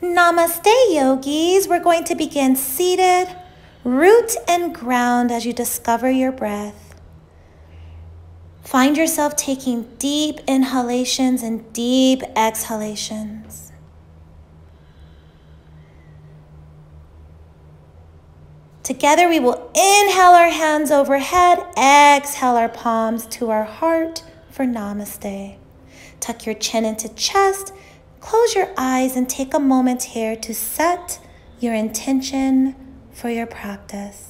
Namaste, yogis. We're going to begin seated, root and ground as you discover your breath. Find yourself taking deep inhalations and deep exhalations. Together we will inhale our hands overhead, exhale our palms to our heart for Namaste. Tuck your chin into chest, close your eyes and take a moment here to set your intention for your practice.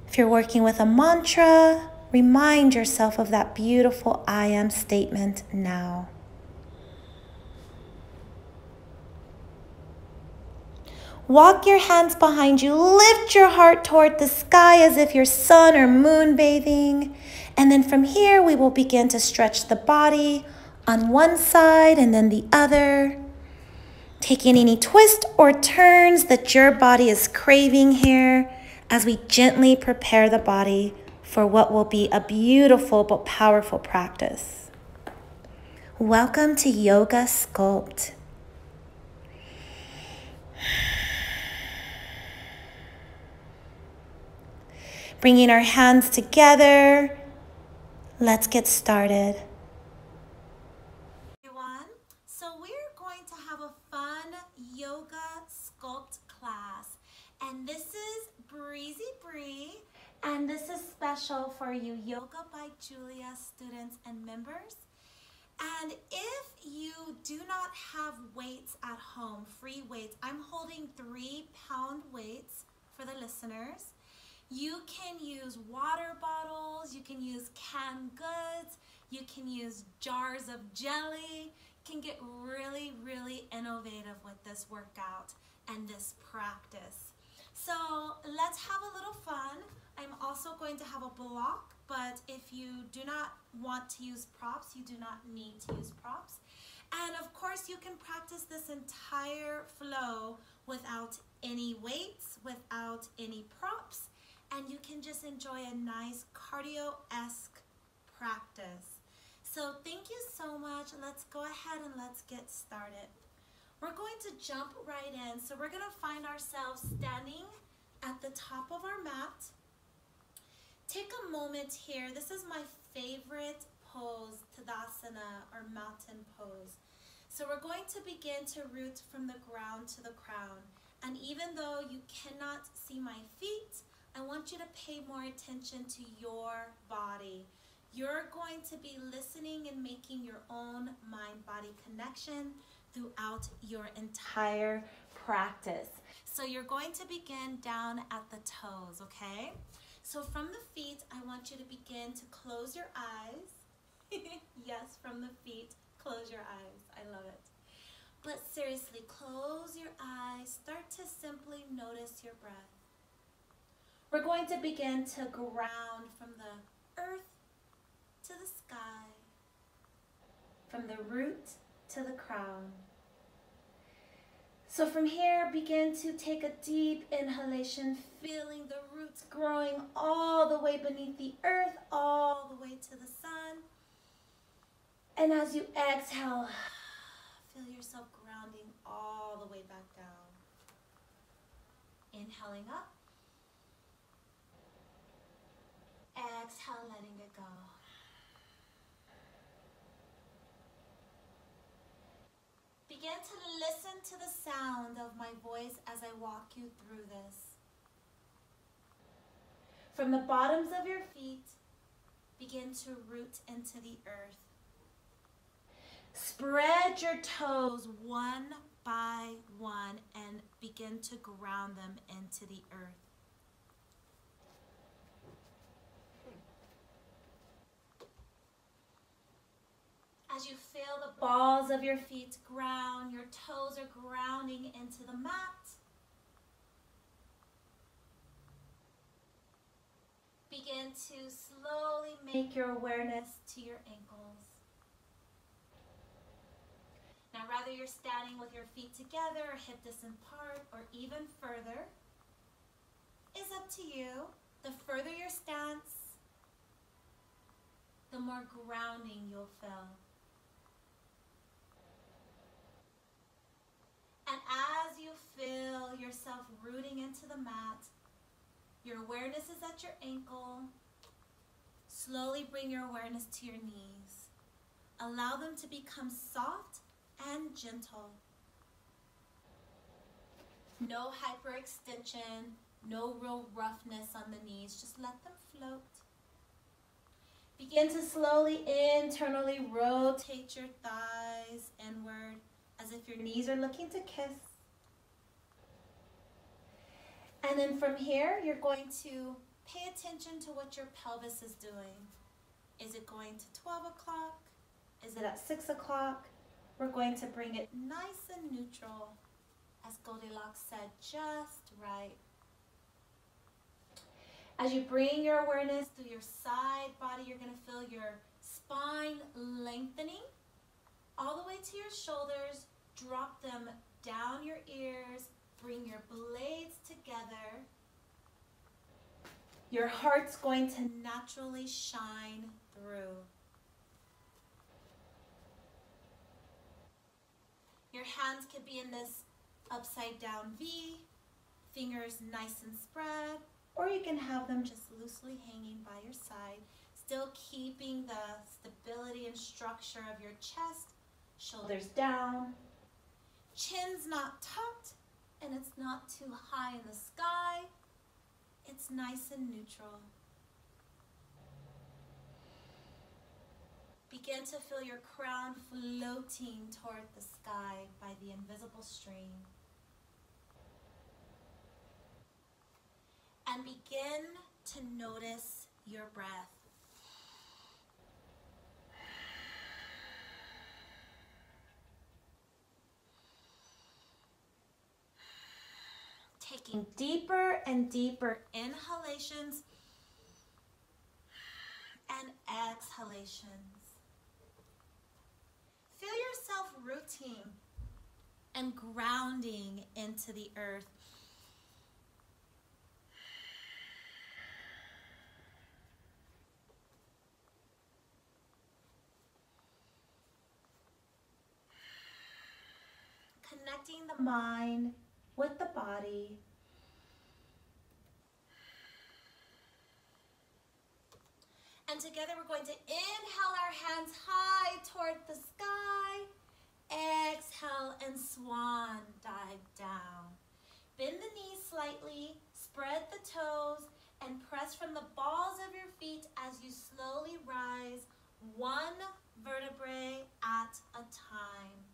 If you're working with a mantra, remind yourself of that beautiful I am statement now. Walk your hands behind you, lift your heart toward the sky as if you're sun or moon bathing. And then from here, we will begin to stretch the body on one side and then the other. Taking any twist or turns that your body is craving here as we gently prepare the body for what will be a beautiful but powerful practice. Welcome to Yoga Sculpt. Bringing our hands together, let's get started. Everyone, so we're going to have a fun Yoga Sculpt class. And this is Breezy Bree, and this is special for you Yoga by Julia students and members. And if you do not have weights at home, free weights, I'm holding 3-pound weights for the listeners. You can use water bottles, you can use canned goods, you can use jars of jelly. You can get really, really innovative with this workout and this practice. So let's have a little fun. I'm also going to have a block, but if you do not want to use props, you do not need to use props. And of course, you can practice this entire flow without any weights, without any props. And you can just enjoy a nice cardio-esque practice. So thank you so much. Let's go ahead and let's get started. We're going to jump right in. So we're going to find ourselves standing at the top of our mat. Take a moment here. This is my favorite pose, Tadasana or mountain pose. So we're going to begin to root from the ground to the crown. And even though you cannot see my feet, I want you to pay more attention to your body. You're going to be listening and making your own mind-body connection throughout your entire practice. So you're going to begin down at the toes, okay? So from the feet, I want you to begin to close your eyes. Yes, from the feet, close your eyes. I love it. But seriously, close your eyes. Start to simply notice your breath. We're going to begin to ground from the earth to the sky, from the root to the crown. So from here, begin to take a deep inhalation, feeling the roots growing all the way beneath the earth, all the way to the sun. And as you exhale, feel yourself grounding all the way back down. Inhaling up. Exhale, letting it go. Begin to listen to the sound of my voice as I walk you through this. From the bottoms of your feet, begin to root into the earth. Spread your toes one by one and begin to ground them into the earth. As you feel the balls of your feet ground, your toes are grounding into the mat. Begin to slowly make your awareness to your ankles. Now, whether you're standing with your feet together or hip distance apart or even further, is up to you. The further your stance, the more grounding you'll feel. rooting into the mat. Your awareness is at your ankle. Slowly bring your awareness to your knees. Allow them to become soft and gentle. No hyperextension, no real roughness on the knees. Just let them float. Begin to slowly internally rotate your thighs inward as if your knees are looking to kiss. And then from here, you're going to pay attention to what your pelvis is doing. Is it going to 12 o'clock? Is it at 6 o'clock? We're going to bring it nice and neutral. As Goldilocks said, just right. As you bring your awareness through your side body, you're going to feel your spine lengthening all the way to your shoulders. Drop them down your ears. Bring your blades together. Your heart's going to naturally shine through. Your hands could be in this upside down V, fingers nice and spread, or you can have them just loosely hanging by your side, still keeping the stability and structure of your chest, shoulders down, chin's not tucked, and it's not too high in the sky. It's nice and neutral. Begin to feel your crown floating toward the sky by the invisible string. And begin to notice your breath. Taking deeper and deeper inhalations and exhalations. Feel yourself rooting and grounding into the earth. Connecting the mind with the body. And together we're going to inhale our hands high toward the sky. Exhale and swan dive down. Bend the knees slightly, spread the toes, and press from the balls of your feet as you slowly rise, one vertebrae at a time.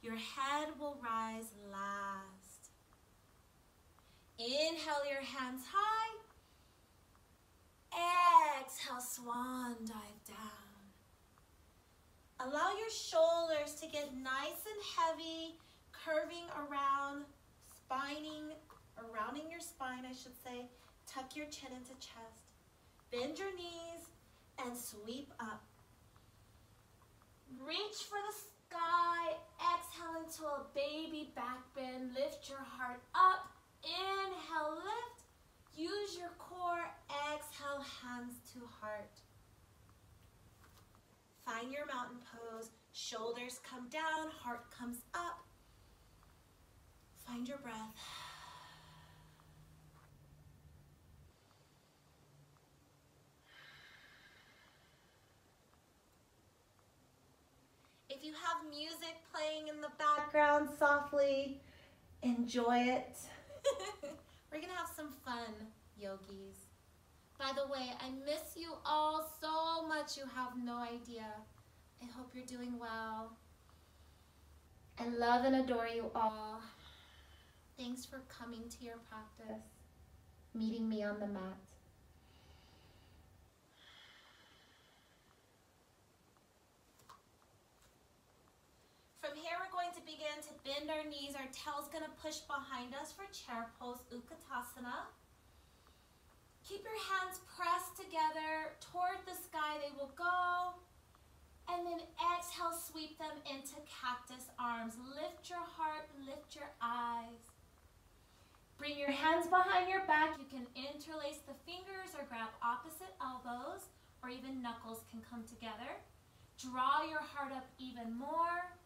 Your head will rise last. Inhale your hands high. Exhale, swan dive down. Allow your shoulders to get nice and heavy, curving around, rounding your spine, I should say. Tuck your chin into chest. Bend your knees and sweep up. Reach for the sky. Exhale into a baby back bend. Lift your heart up. Inhale, lift. Use your core. Exhale, hands to heart. Find your mountain pose. Shoulders come down, heart comes up. Find your breath. If you have music playing in the background softly, enjoy it. We're gonna have some fun, yogis. By the way, I miss you all so much, you have no idea. I hope you're doing well. I love and adore you all. Thanks for coming to your practice, meeting me on the mat. From here, we're going to begin to bend our knees. Our tail's going to push behind us for chair pose, Utkatasana. Keep your hands pressed together toward the sky. They will go. And then exhale, sweep them into cactus arms. Lift your heart, lift your eyes. Bring your hands behind your back. You can interlace the fingers or grab opposite elbows, or even knuckles can come together. Draw your heart up even more.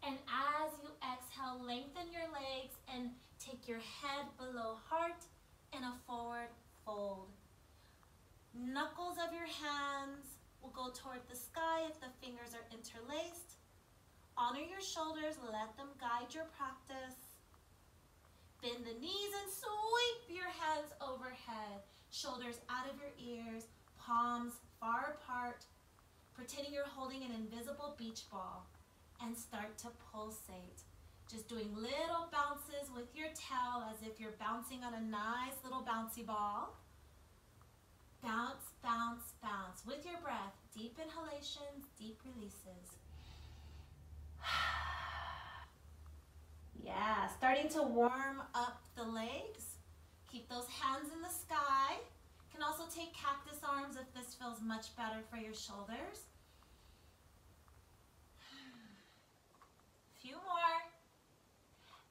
And as you exhale, lengthen your legs and take your head below heart in a forward fold. Knuckles of your hands will go toward the sky if the fingers are interlaced. Honor your shoulders, let them guide your practice. Bend the knees and sweep your hands overhead. Shoulders out of your ears, palms far apart, pretending you're holding an invisible beach ball, and start to pulsate. Just doing little bounces with your tail as if you're bouncing on a nice little bouncy ball. Bounce, bounce, bounce with your breath. Deep inhalations, deep releases. Yeah, starting to warm up the legs. Keep those hands in the sky. You can also take cactus arms if this feels much better for your shoulders. Few more.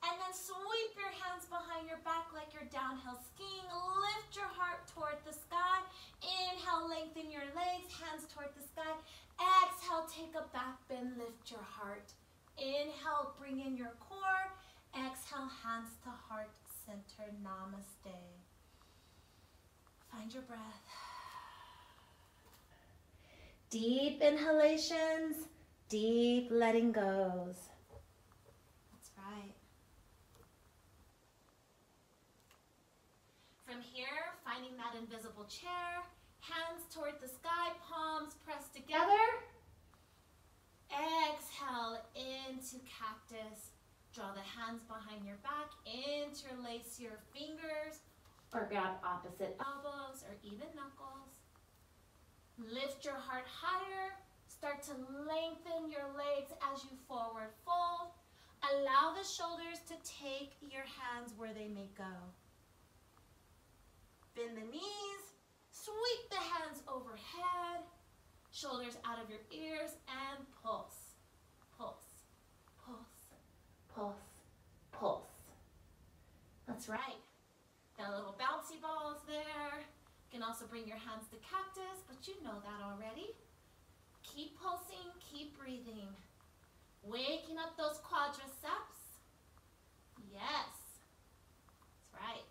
And then sweep your hands behind your back like you're downhill skiing. Lift your heart toward the sky. Inhale, lengthen your legs, hands toward the sky. Exhale, take a back bend, lift your heart. Inhale, bring in your core. Exhale, hands to heart center, namaste. Find your breath. Deep inhalations, deep letting goes. That's right. From here, finding that invisible chair, hands toward the sky, palms pressed together. Exhale into cactus. Draw the hands behind your back, interlace your fingers, or grab opposite elbows or even knuckles. Lift your heart higher. Start to lengthen your legs as you forward fold. Allow the shoulders to take your hands where they may go. Bend the knees, sweep the hands overhead, shoulders out of your ears, and pulse, pulse, pulse, pulse, pulse. That's right. Got little bouncy balls there. You can also bring your hands to cactus, but you know that already. Keep pulsing, keep breathing. Waking up those quadriceps. Yes, that's right.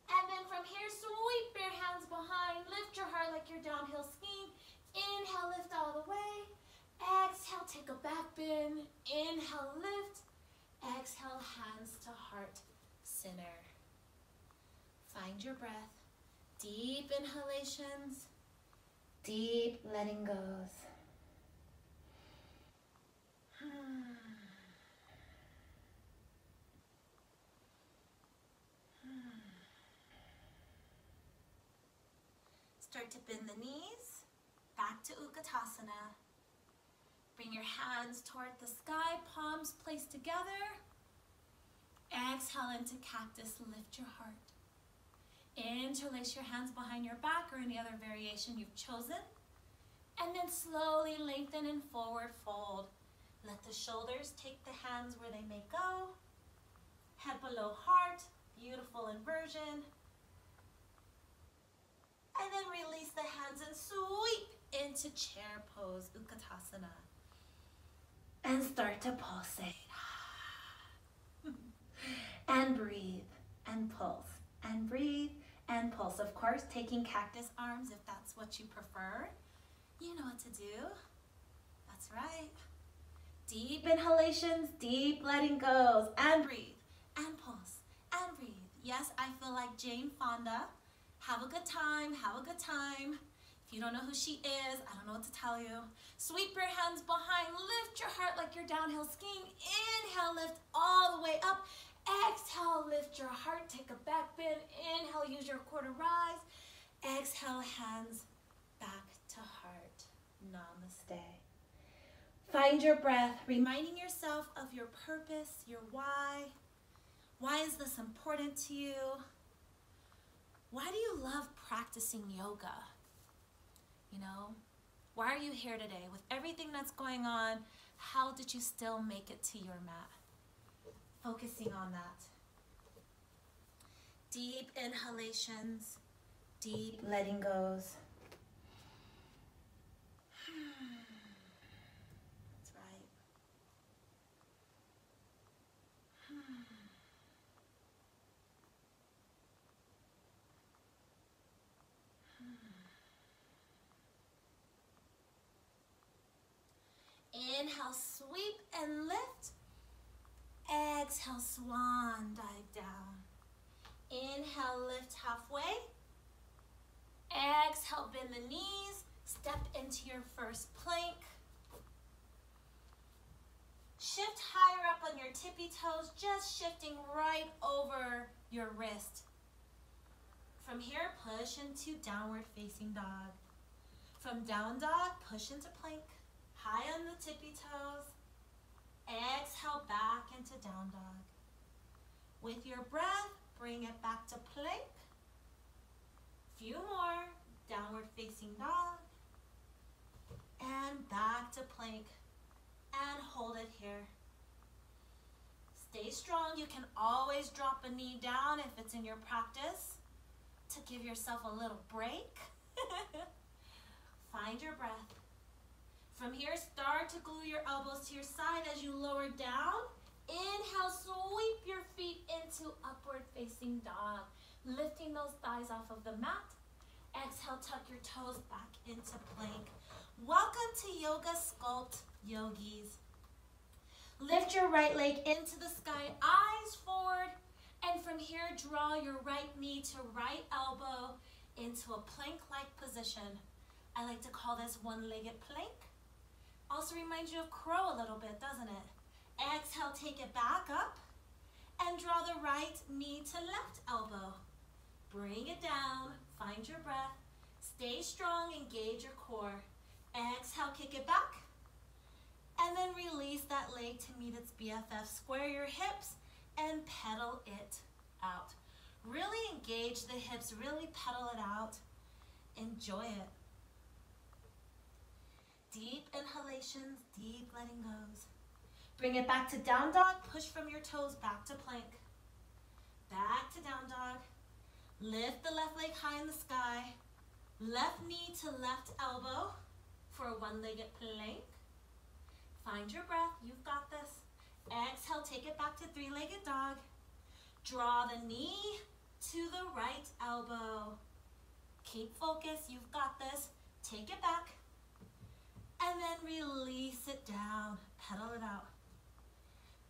And then from here, sweep your hands behind. Lift your heart like you're downhill skiing. Inhale, lift all the way. Exhale, take a back bend. Inhale, lift. Exhale, hands to heart center. Find your breath. Deep inhalations, deep letting goes. Start to bend the knees, back to Utkatasana. Bring your hands toward the sky, palms placed together. Exhale into cactus, lift your heart. Interlace your hands behind your back or any other variation you've chosen. And then slowly lengthen and forward fold. Let the shoulders take the hands where they may go. Head below heart, beautiful inversion. And then release the hands and sweep into chair pose, Utkatasana. And start to pulsate. And breathe, and pulse, and breathe, and pulse. Of course, taking cactus arms if that's what you prefer. You know what to do. That's right. Deep inhalations, deep letting goes, and breathe, and pulse, and breathe. Yes, I feel like Jane Fonda. Have a good time, have a good time. If you don't know who she is, I don't know what to tell you. Sweep your hands behind, lift your heart like you're downhill skiing. Inhale, lift all the way up. Exhale, lift your heart, take a back bend. Inhale, use your core to rise. Exhale, hands back to heart. Namaste. Find your breath, reminding yourself of your purpose, your why. Why is this important to you? Why do you love practicing yoga? You know, why are you here today? With everything that's going on, how did you still make it to your mat? Focusing on that. Deep inhalations, deep letting goes. That's right. Inhale, sweep and lift. Exhale, swan dive down. Inhale, lift halfway. Exhale, bend the knees. Step into your first plank. Shift higher up on your tippy toes, just shifting right over your wrist. From here, push into downward facing dog. From down dog, push into plank. High on the tippy toes. Exhale, back into down dog. With your breath, bring it back to plank. Few more. Downward facing dog. And back to plank. And hold it here. Stay strong. You can always drop a knee down if it's in your practice to give yourself a little break. Find your breath. From here, start to glue your elbows to your side as you lower down. Inhale, sweep your feet into upward facing dog, lifting those thighs off of the mat. Exhale, tuck your toes back into plank. Welcome to Yoga Sculpt, yogis. Lift your right leg into the sky, eyes forward, and from here, draw your right knee to right elbow into a plank-like position. I like to call this one-legged plank. Also reminds you of crow a little bit, doesn't it? Exhale, take it back up, and draw the right knee to left elbow. Bring it down, find your breath, stay strong, engage your core. Exhale, kick it back, and then release that leg to meet its BFF. Square your hips and pedal it out. Really engage the hips, really pedal it out. Enjoy it. Deep inhalations, deep letting goes. Bring it back to down dog, push from your toes back to plank. Back to down dog. Lift the left leg high in the sky. Left knee to left elbow for a one-legged plank. Find your breath, you've got this. Exhale, take it back to three-legged dog. Draw the knee to the right elbow. Keep focus, you've got this. Take it back. And then release it down, pedal it out.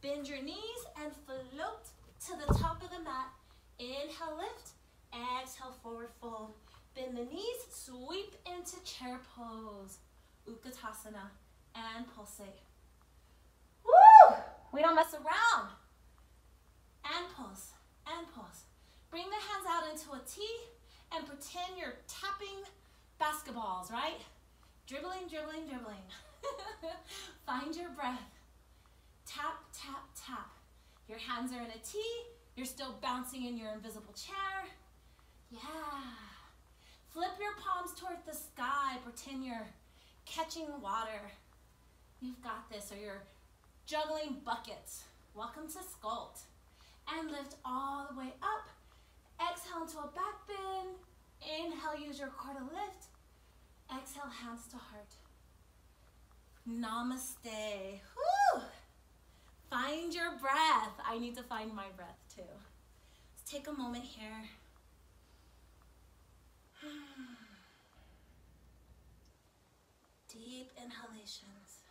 Bend your knees and float to the top of the mat. Inhale, lift. Exhale, forward fold. Bend the knees, sweep into chair pose. Utkatasana and pulsate. Woo! We don't mess around. And pulse, and pulse. Bring the hands out into a T and pretend you're tapping basketballs, right? Dribbling, dribbling, dribbling. Find your breath. Tap, tap, tap. Your hands are in a T. You're still bouncing in your invisible chair. Yeah. Flip your palms toward the sky. Pretend you're catching water. You've got this. Or you're juggling buckets. Welcome to Sculpt. And lift all the way up. Exhale into a back bend. Inhale, use your core to lift. Exhale, hands to heart. Namaste. Woo! Find your breath. I need to find my breath too. Let's take a moment here. Deep inhalations.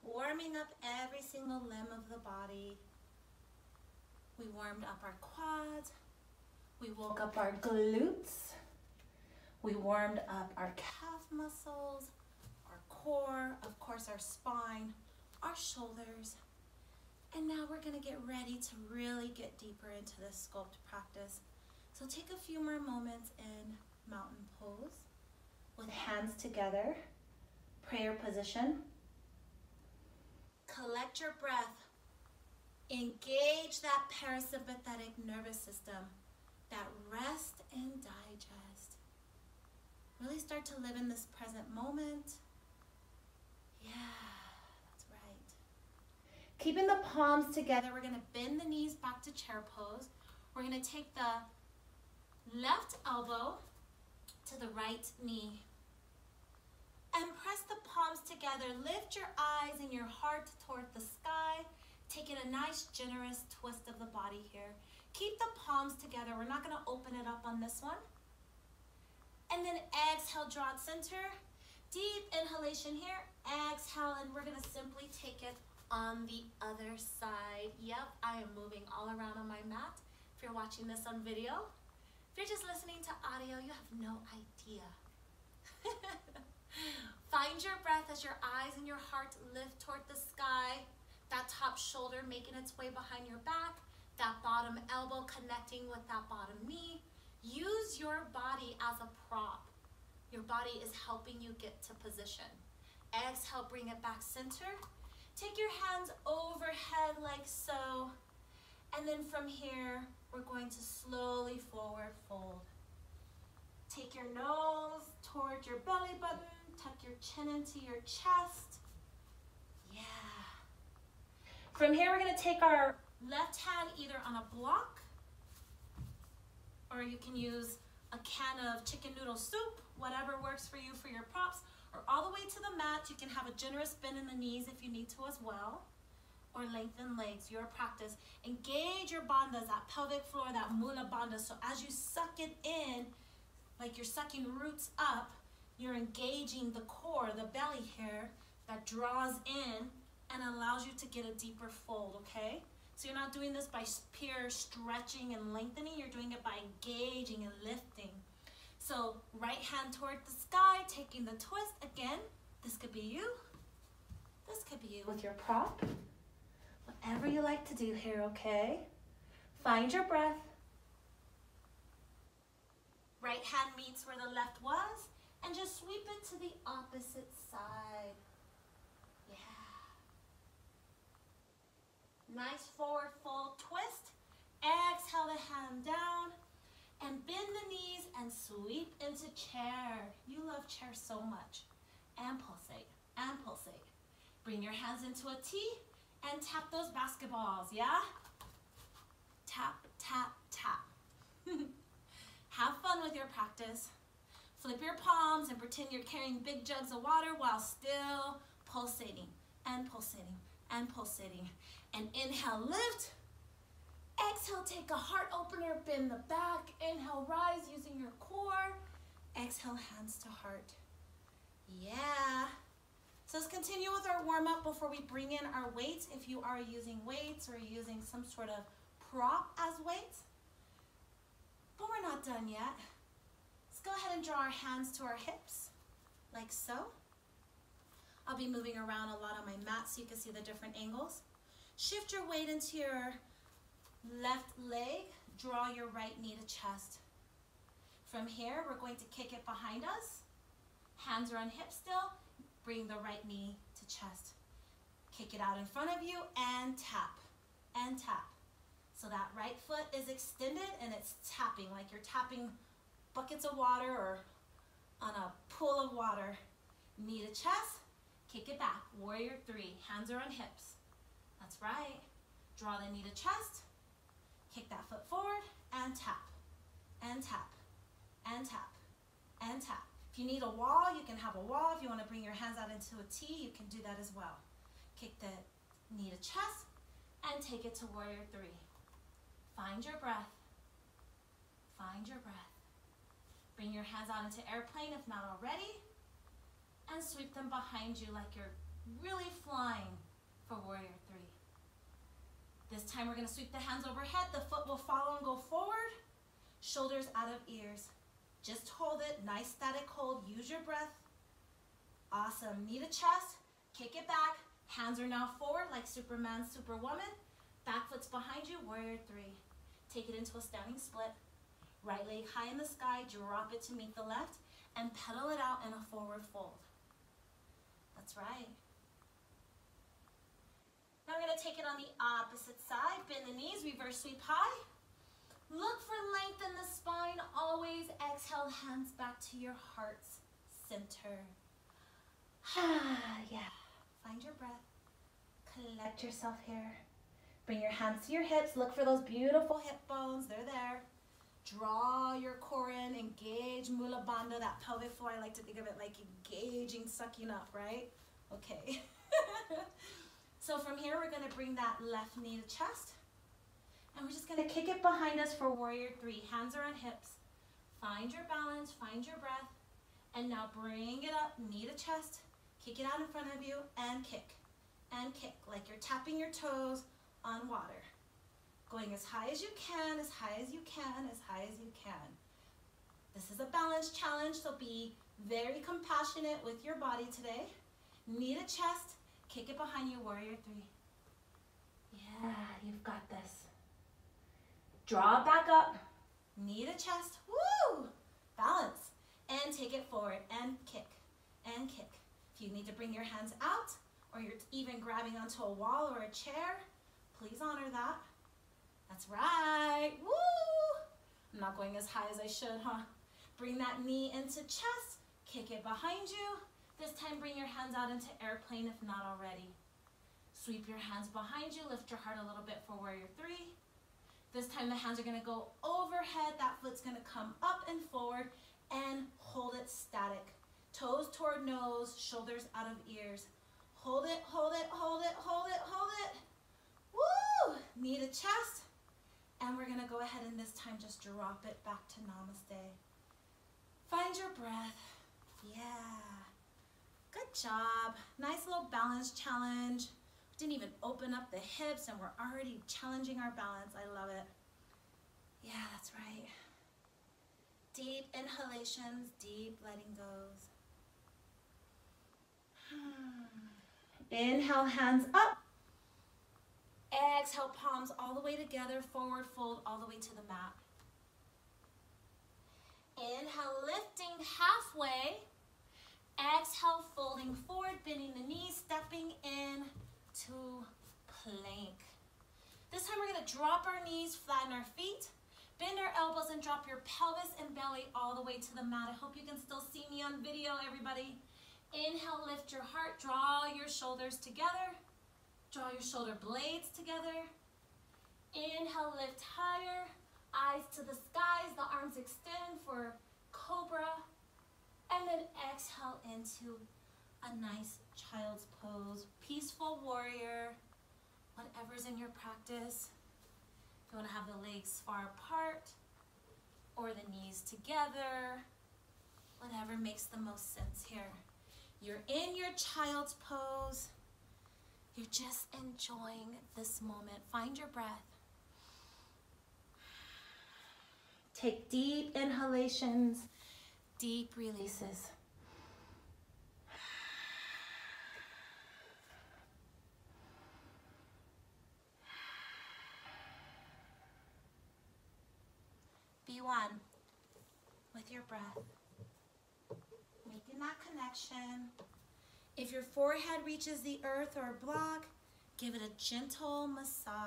Warming up every single limb of the body. We warmed up our quads. We woke up our glutes. We warmed up our calf muscles, our core, of course our spine, our shoulders. And now we're gonna get ready to really get deeper into this sculpt practice. So take a few more moments in mountain pose with hands together, prayer position. Collect your breath. Engage that parasympathetic nervous system, that rest and digest. Really start to live in this present moment. Yeah, that's right. Keeping the palms together, we're gonna bend the knees back to chair pose. We're gonna take the left elbow to the right knee. And press the palms together. Lift your eyes and your heart toward the sky. Taking a nice, generous twist of the body here. Keep the palms together. We're not gonna open it up on this one. And then exhale, draw it center. Deep inhalation here, exhale, and we're gonna simply take it on the other side. Yep, I am moving all around on my mat. If you're watching this on video, if you're just listening to audio, you have no idea. Find your breath as your eyes and your heart lift toward the sky. That top shoulder making its way behind your back. That bottom elbow connecting with that bottom knee. Use your body as a prop. Your body is helping you get to position. Exhale, bring it back center. Take your hands overhead like so. And then from here, we're going to slowly forward fold. Take your nose towards your belly button. Tuck your chin into your chest. Yeah. From here, we're going to take our left hand either on a block, or you can use a can of chicken noodle soup, whatever works for you for your props, or all the way to the mat. You can have a generous bend in the knees if you need to as well, or lengthen legs, your practice. Engage your bandhas, that pelvic floor, that mula bandha. So as you suck it in, like you're sucking roots up, you're engaging the core, the belly here, that draws in and allows you to get a deeper fold, okay? So you're not doing this by pure stretching and lengthening, you're doing it by engaging and lifting. So right hand toward the sky, taking the twist. Again, this could be you. This could be you with your prop. Whatever you like to do here, okay? Find your breath. Right hand meets where the left was, and just sweep it to the opposite side. Nice forward fold twist. Exhale the hand down and bend the knees and sweep into chair. You love chair so much. And pulsate, and pulsate. Bring your hands into a T and tap those basketballs, yeah? Tap, tap, tap. Have fun with your practice. Flip your palms and pretend you're carrying big jugs of water while still pulsating and pulsating and pulsating. And inhale, lift. Exhale, take a heart opener, bend the back. Inhale, rise using your core. Exhale, hands to heart. Yeah. So let's continue with our warm-up before we bring in our weights. If you are using weights or using some sort of prop as weights. But we're not done yet. Let's go ahead and draw our hands to our hips, like so. I'll be moving around a lot on my mat so you can see the different angles. Shift your weight into your left leg. Draw your right knee to chest. From here, we're going to kick it behind us. Hands are on hips still. Bring the right knee to chest. Kick it out in front of you and tap, and tap. So that right foot is extended and it's tapping, like you're tapping buckets of water or on a pool of water. Knee to chest, kick it back. Warrior 3, hands are on hips. That's right. Draw the knee to chest, kick that foot forward, and tap, and tap, and tap, and tap. If you need a wall, you can have a wall. If you want to bring your hands out into a T, you can do that as well. Kick the knee to chest, and take it to warrior 3. Find your breath. Find your breath. Bring your hands out into airplane if not already, and sweep them behind you like you're really flying for warrior 3. This time we're going to sweep the hands overhead. The foot will follow and go forward. Shoulders out of ears. Just hold it. Nice static hold. Use your breath. Awesome. Knee to chest. Kick it back. Hands are now forward like Superman, Superwoman. Back foot's behind you. Warrior 3. Take it into a standing split. Right leg high in the sky. Drop it to meet the left. And pedal it out in a forward fold. That's right. Now we're going to take it on the opposite side. Bend the knees, reverse sweep high. Look for length in the spine. Always exhale, hands back to your heart's center. Yeah. Find your breath. Collect yourself here. Bring your hands to your hips. Look for those beautiful hip bones. They're there. Draw your core in. Engage Mula Bandha, that pelvic floor. I like to think of it like engaging, sucking up, right? Okay. So from here, we're going to bring that left knee to chest. And we're just going to kick it behind us for warrior 3. Hands are on hips. Find your balance. Find your breath. And now bring it up, knee to chest, kick it out in front of you, and kick, like you're tapping your toes on water. Going as high as you can, as high as you can, as high as you can. This is a balance challenge, so be very compassionate with your body today. Knee to chest, kick it behind you, warrior three. Yeah, you've got this. Draw back up, knee to chest, woo! Balance, and take it forward, and kick, and kick. If you need to bring your hands out, or you're even grabbing onto a wall or a chair, please honor that. That's right, woo! I'm not going as high as I should, huh? Bring that knee into chest, kick it behind you. This time bring your hands out into airplane if not already. Sweep your hands behind you, lift your heart a little bit for warrior three. This time the hands are gonna go overhead, that foot's gonna come up and forward, and hold it static. Toes toward nose, shoulders out of ears. Hold it, hold it, hold it, hold it, hold it. Woo! Knee to chest. And we're gonna go ahead and this time just drop it back to namaste. Find your breath. Yeah. Good job. Nice little balance challenge. Didn't even open up the hips and we're already challenging our balance. I love it. Yeah, that's right. Deep inhalations, deep letting goes. Inhale, hands up. Exhale, palms all the way together, forward fold all the way to the mat. Inhale, lifting halfway. Exhale, folding forward, bending the knees, stepping in to plank. This time we're gonna drop our knees, flatten our feet, bend our elbows and drop your pelvis and belly all the way to the mat. I hope you can still see me on video, everybody. Inhale, lift your heart, draw your shoulders together. Draw your shoulder blades together. Inhale, lift higher, eyes to the skies, the arms extend for cobra. And then exhale into a nice child's pose, peaceful warrior, whatever's in your practice. If you want to have the legs far apart or the knees together, whatever makes the most sense here. You're in your child's pose. You're just enjoying this moment. Find your breath. Take deep inhalations, deep releases. Be one with your breath. Making that connection. If your forehead reaches the earth or a block, give it a gentle massage.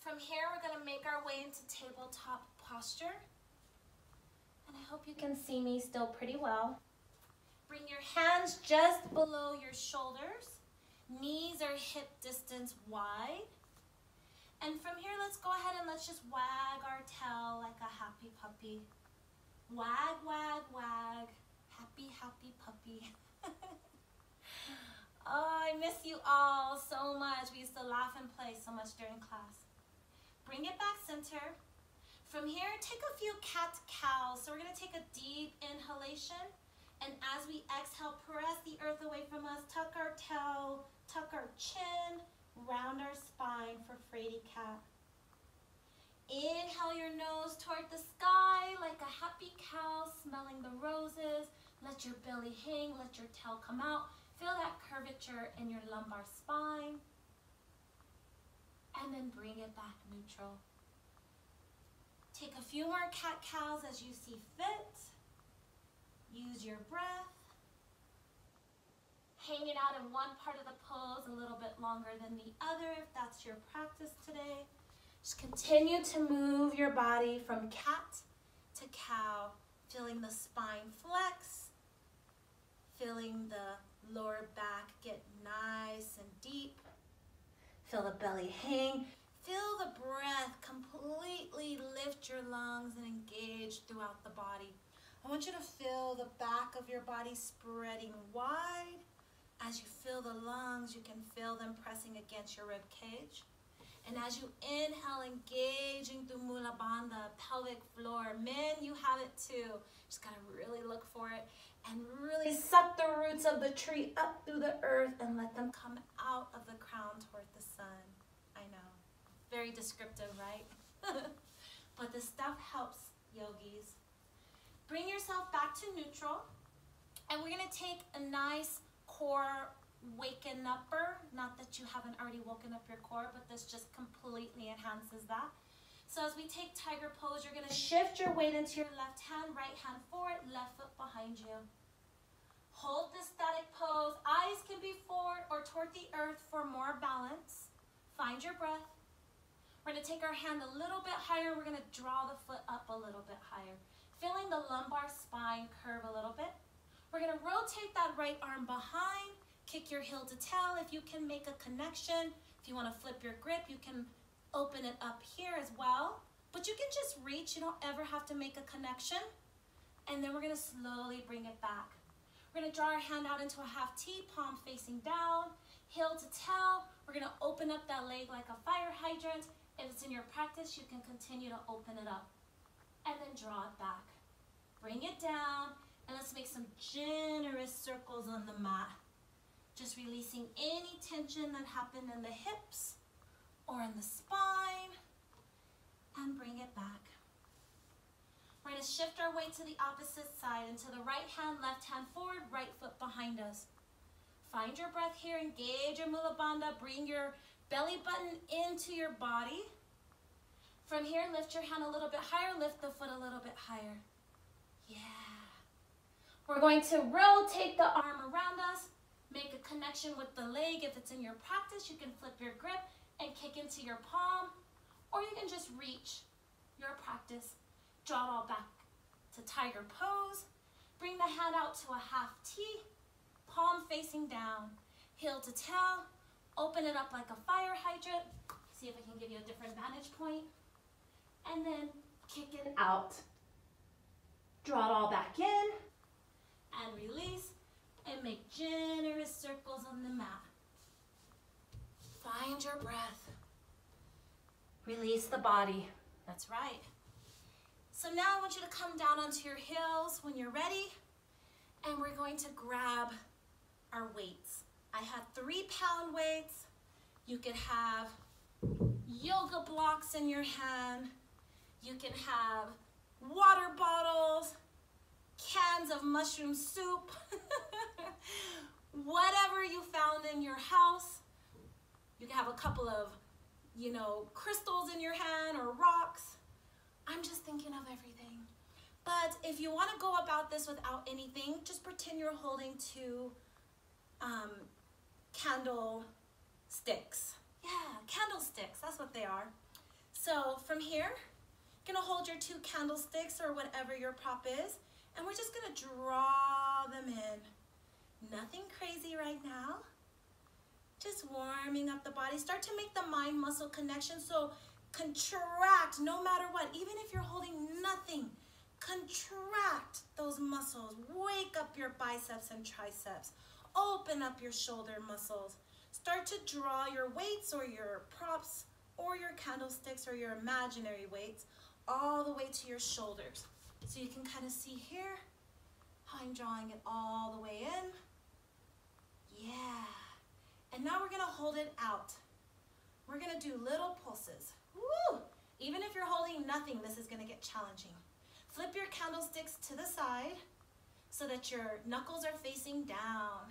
From here, we're going to make our way into tabletop posture. And I hope you can see me still pretty well. Bring your hands just below your shoulders. Knees are hip distance wide. And from here, let's go ahead and let's just wag our tail like a happy puppy. Wag, wag, wag. Happy, happy puppy. Oh, I miss you all so much. We used to laugh and play so much during class. Bring it back center. From here, take a few cat-cows. So we're going to take a deep inhalation. And as we exhale, press the earth away from us. Tuck our tail, tuck our chin, round our spine for Frady cat. Inhale your nose toward the sky like a happy cow smelling the roses. Let your belly hang, let your tail come out. Feel that curvature in your lumbar spine. And then bring it back neutral. Take a few more cat-cows as you see fit. Use your breath. Hang it out in one part of the pose a little bit longer than the other if that's your practice today. Just continue to move your body from cat to cow, feeling the spine flex, feeling the lower back get nice and deep. Feel the belly hang. Feel the breath completely lift your lungs and engage throughout the body. I want you to feel the back of your body spreading wide. As you feel the lungs, you can feel them pressing against your rib cage. And as you inhale, engaging through Mula Bandha, pelvic floor. Men, you have it too. Just gotta really look for it and really suck the roots of the tree up through the earth and let them come out of the crown toward the sun. I know, very descriptive, right? But this stuff helps, yogis. Bring yourself back to neutral, and we're gonna take a nice core waken upper. Not that you haven't already woken up your core, but this just completely enhances that. So as we take tiger pose, you're gonna shift your weight into your left hand, right hand forward, left foot behind you. Hold this static pose. Eyes can be forward or toward the earth for more balance. Find your breath. We're gonna take our hand a little bit higher. We're gonna draw the foot up a little bit higher. Feeling the lumbar spine curve a little bit. We're gonna rotate that right arm behind. Kick your heel to tail if you can make a connection. If you want to flip your grip, you can open it up here as well. But you can just reach. You don't ever have to make a connection. And then we're going to slowly bring it back. We're going to draw our hand out into a half T, palm facing down, heel to tail. We're going to open up that leg like a fire hydrant. If it's in your practice, you can continue to open it up. And then draw it back. Bring it down. And let's make some generous circles on the mat. Just releasing any tension that happened in the hips or in the spine, and bring it back. We're going to shift our weight to the opposite side, into the right hand, left hand forward, right foot behind us. Find your breath here, engage your Mula Bandha, bring your belly button into your body. From here, lift your hand a little bit higher, lift the foot a little bit higher. Yeah. We're going to rotate the arm around us. Make a connection with the leg. If it's in your practice, you can flip your grip and kick into your palm, or you can just reach your practice. Draw it all back to tiger pose. Bring the hand out to a half T, palm facing down, heel to tail. Open it up like a fire hydrant. See if I can give you a different vantage point. And then kick it out. Draw it all back in and release. And make generous circles on the mat. Find your breath. Release the body. That's right. So now I want you to come down onto your heels when you're ready. And we're going to grab our weights. I had 3-pound weights. You could have yoga blocks in your hand. You can have water bottles, cans of mushroom soup, whatever you found in your house. You can have a couple of, crystals in your hand or rocks. I'm just thinking of everything. But if you want to go about this without anything, just pretend you're holding 2 candle sticks. Yeah, candlesticks, that's what they are. So from here, you're gonna hold your 2 candlesticks or whatever your prop is, and we're just gonna draw them in. Nothing crazy right now. Just warming up the body. Start to make the mind-muscle connection. So contract no matter what. Even if you're holding nothing, contract those muscles. Wake up your biceps and triceps. Open up your shoulder muscles. Start to draw your weights or your props or your candlesticks or your imaginary weights all the way to your shoulders. So you can kind of see here how I'm drawing it all the way in. Yeah. And now we're going to hold it out. We're going to do little pulses. Woo! Even if you're holding nothing, this is going to get challenging. Flip your candlesticks to the side so that your knuckles are facing down.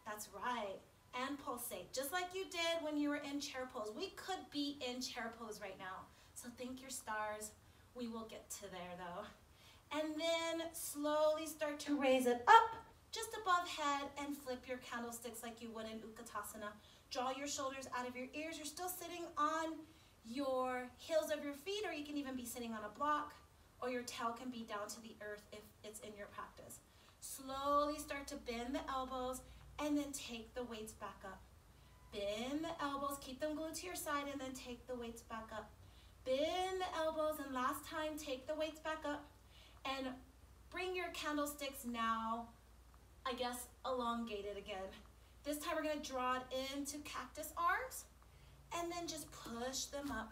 That's right. And pulsate, just like you did when you were in chair pose. We could be in chair pose right now. So thank your stars. We will get to there though. And then slowly start to raise it up just above head and flip your candlesticks like you would in Utkatasana. Draw your shoulders out of your ears. You're still sitting on your heels of your feet, or you can even be sitting on a block, or your tail can be down to the earth if it's in your practice. Slowly start to bend the elbows and then take the weights back up. Bend the elbows, keep them glued to your side, and then take the weights back up. Bend the elbows, and last time, take the weights back up and bring your candlesticks now, I guess, elongated again. This time we're gonna draw it into cactus arms and then just push them up.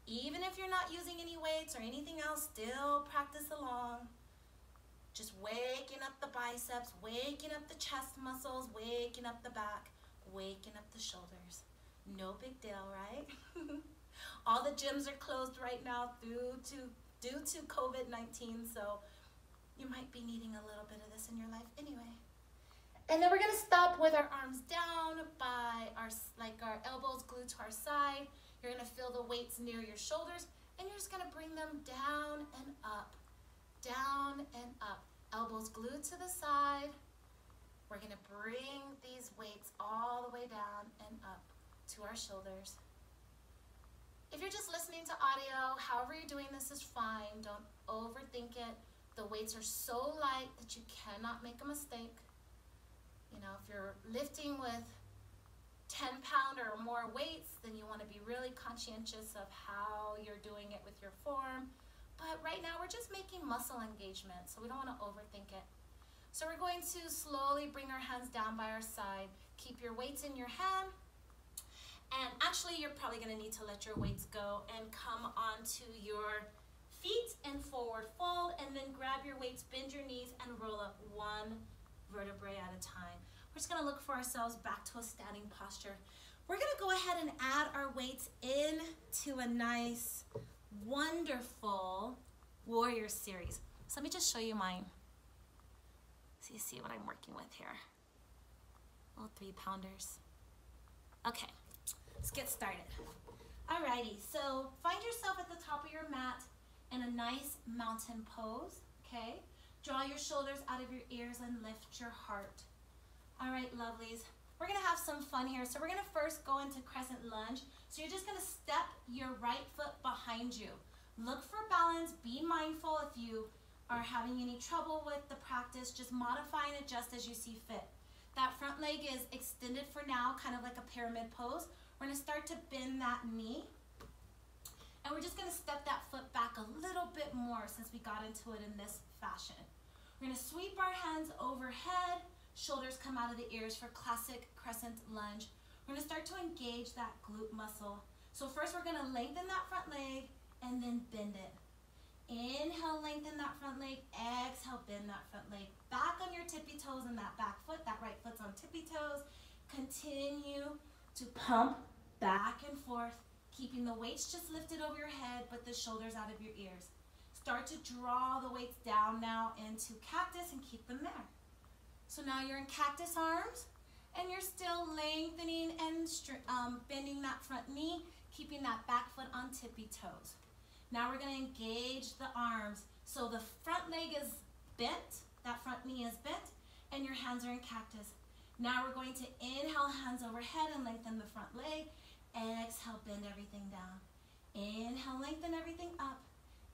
Even if you're not using any weights or anything else, still practice along. Just waking up the biceps, waking up the chest muscles, waking up the back, waking up the shoulders. No big deal, right? All the gyms are closed right now due to COVID-19, so you might be needing a little bit of this in your life anyway. And then we're gonna stop with our arms down by our elbows glued to our side. You're gonna feel the weights near your shoulders, and you're just gonna bring them down and up, down and up. Elbows glued to the side. We're gonna bring these weights all the way down and up to our shoulders. If you're just listening to audio, however you're doing this is fine. Don't overthink it. The weights are so light that you cannot make a mistake. You know, if you're lifting with 10-pound or more weights, then you want to be really conscientious of how you're doing it with your form. But right now we're just making muscle engagement, so we don't want to overthink it. So we're going to slowly bring our hands down by our side. Keep your weights in your hand. And actually, you're probably going to need to let your weights go and come onto your feet and forward fold, and then grab your weights, bend your knees, and roll up one vertebrae at a time. We're just going to look for ourselves back to a standing posture. We're going to go ahead and add our weights into a nice, wonderful warrior series. So let me just show you mine. So you see what I'm working with here. Little 3-pounders. Okay, let's get started. Alrighty, so find yourself at the top of your mat in a nice mountain pose, okay? Draw your shoulders out of your ears and lift your heart. All right, lovelies. We're gonna have some fun here. So we're gonna first go into crescent lunge. So you're just gonna step your right foot behind you. Look for balance, be mindful if you are having any trouble with the practice, just modify and adjust as you see fit. That front leg is extended for now, kind of like a pyramid pose. We're gonna start to bend that knee. And we're just gonna step that foot back a little bit more since we got into it in this fashion. We're gonna sweep our hands overhead, shoulders come out of the ears for classic crescent lunge. We're gonna start to engage that glute muscle. So first we're gonna lengthen that front leg and then bend it. Inhale, lengthen that front leg, exhale, bend that front leg. Back on your tippy toes and that back foot, that right foot's on tippy toes. Continue to pump back and forth, keeping the weights just lifted over your head, but the shoulders out of your ears. Start to draw the weights down now into cactus and keep them there. So now you're in cactus arms, and you're still lengthening and bending that front knee, keeping that back foot on tippy toes. Now we're gonna engage the arms. So the front leg is bent, that front knee is bent, and your hands are in cactus. Now we're going to inhale, hands overhead and lengthen the front leg. Exhale, bend everything down. Inhale, lengthen everything up.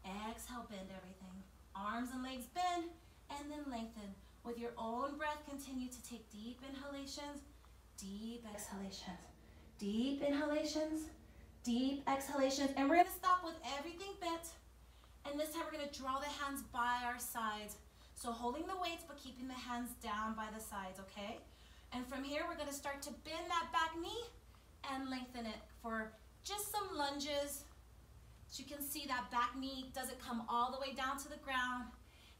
Exhale, bend everything. Arms and legs bend, and then lengthen. With your own breath, continue to take deep inhalations, deep exhalations, deep inhalations, deep exhalations. And we're gonna stop with everything bent. And this time we're gonna draw the hands by our sides. So holding the weights, but keeping the hands down by the sides, okay? And from here, we're gonna start to bend that back knee and lengthen it for just some lunges. As you can see, that back knee doesn't come all the way down to the ground.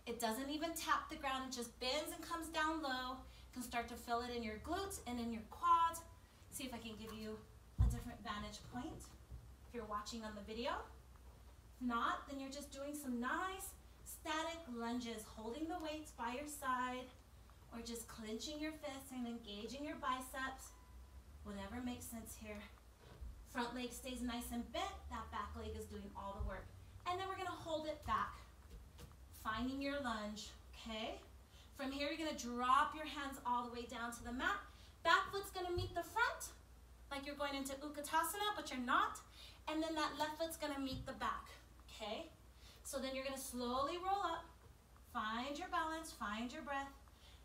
It doesn't even tap the ground, it just bends and comes down low. You can start to feel it in your glutes and in your quads. See if I can give you a different vantage point if you're watching on the video. If not, then you're just doing some nice static lunges, holding the weights by your side, or just clenching your fists and engaging your biceps. Whatever makes sense here. Front leg stays nice and bent, that back leg is doing all the work. And then we're gonna hold it back, finding your lunge, okay? From here, you're gonna drop your hands all the way down to the mat. Back foot's gonna meet the front, like you're going into Utkatasana, but you're not. And then that left foot's gonna meet the back, okay? So then you're gonna slowly roll up, find your balance, find your breath,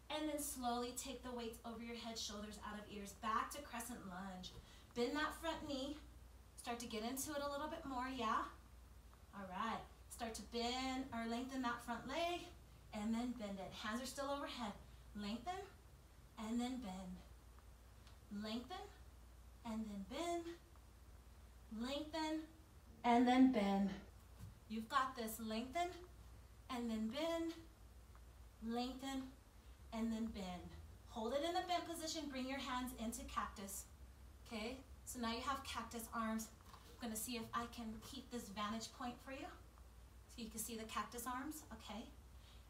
and then slowly take the weights over your head, shoulders out of ears, back to crescent lunge. Bend that front knee, start to get into it a little bit more, yeah? All right, start to bend or lengthen that front leg, and then bend it. Hands are still overhead. Lengthen, and then bend. Lengthen, and then bend. Lengthen, and then bend. You've got this. Lengthen, and then bend. Lengthen, and then bend. Hold it in the bent position. Bring your hands into cactus. Okay, so now you have cactus arms. I'm gonna see if I can keep this vantage point for you. So you can see the cactus arms, okay?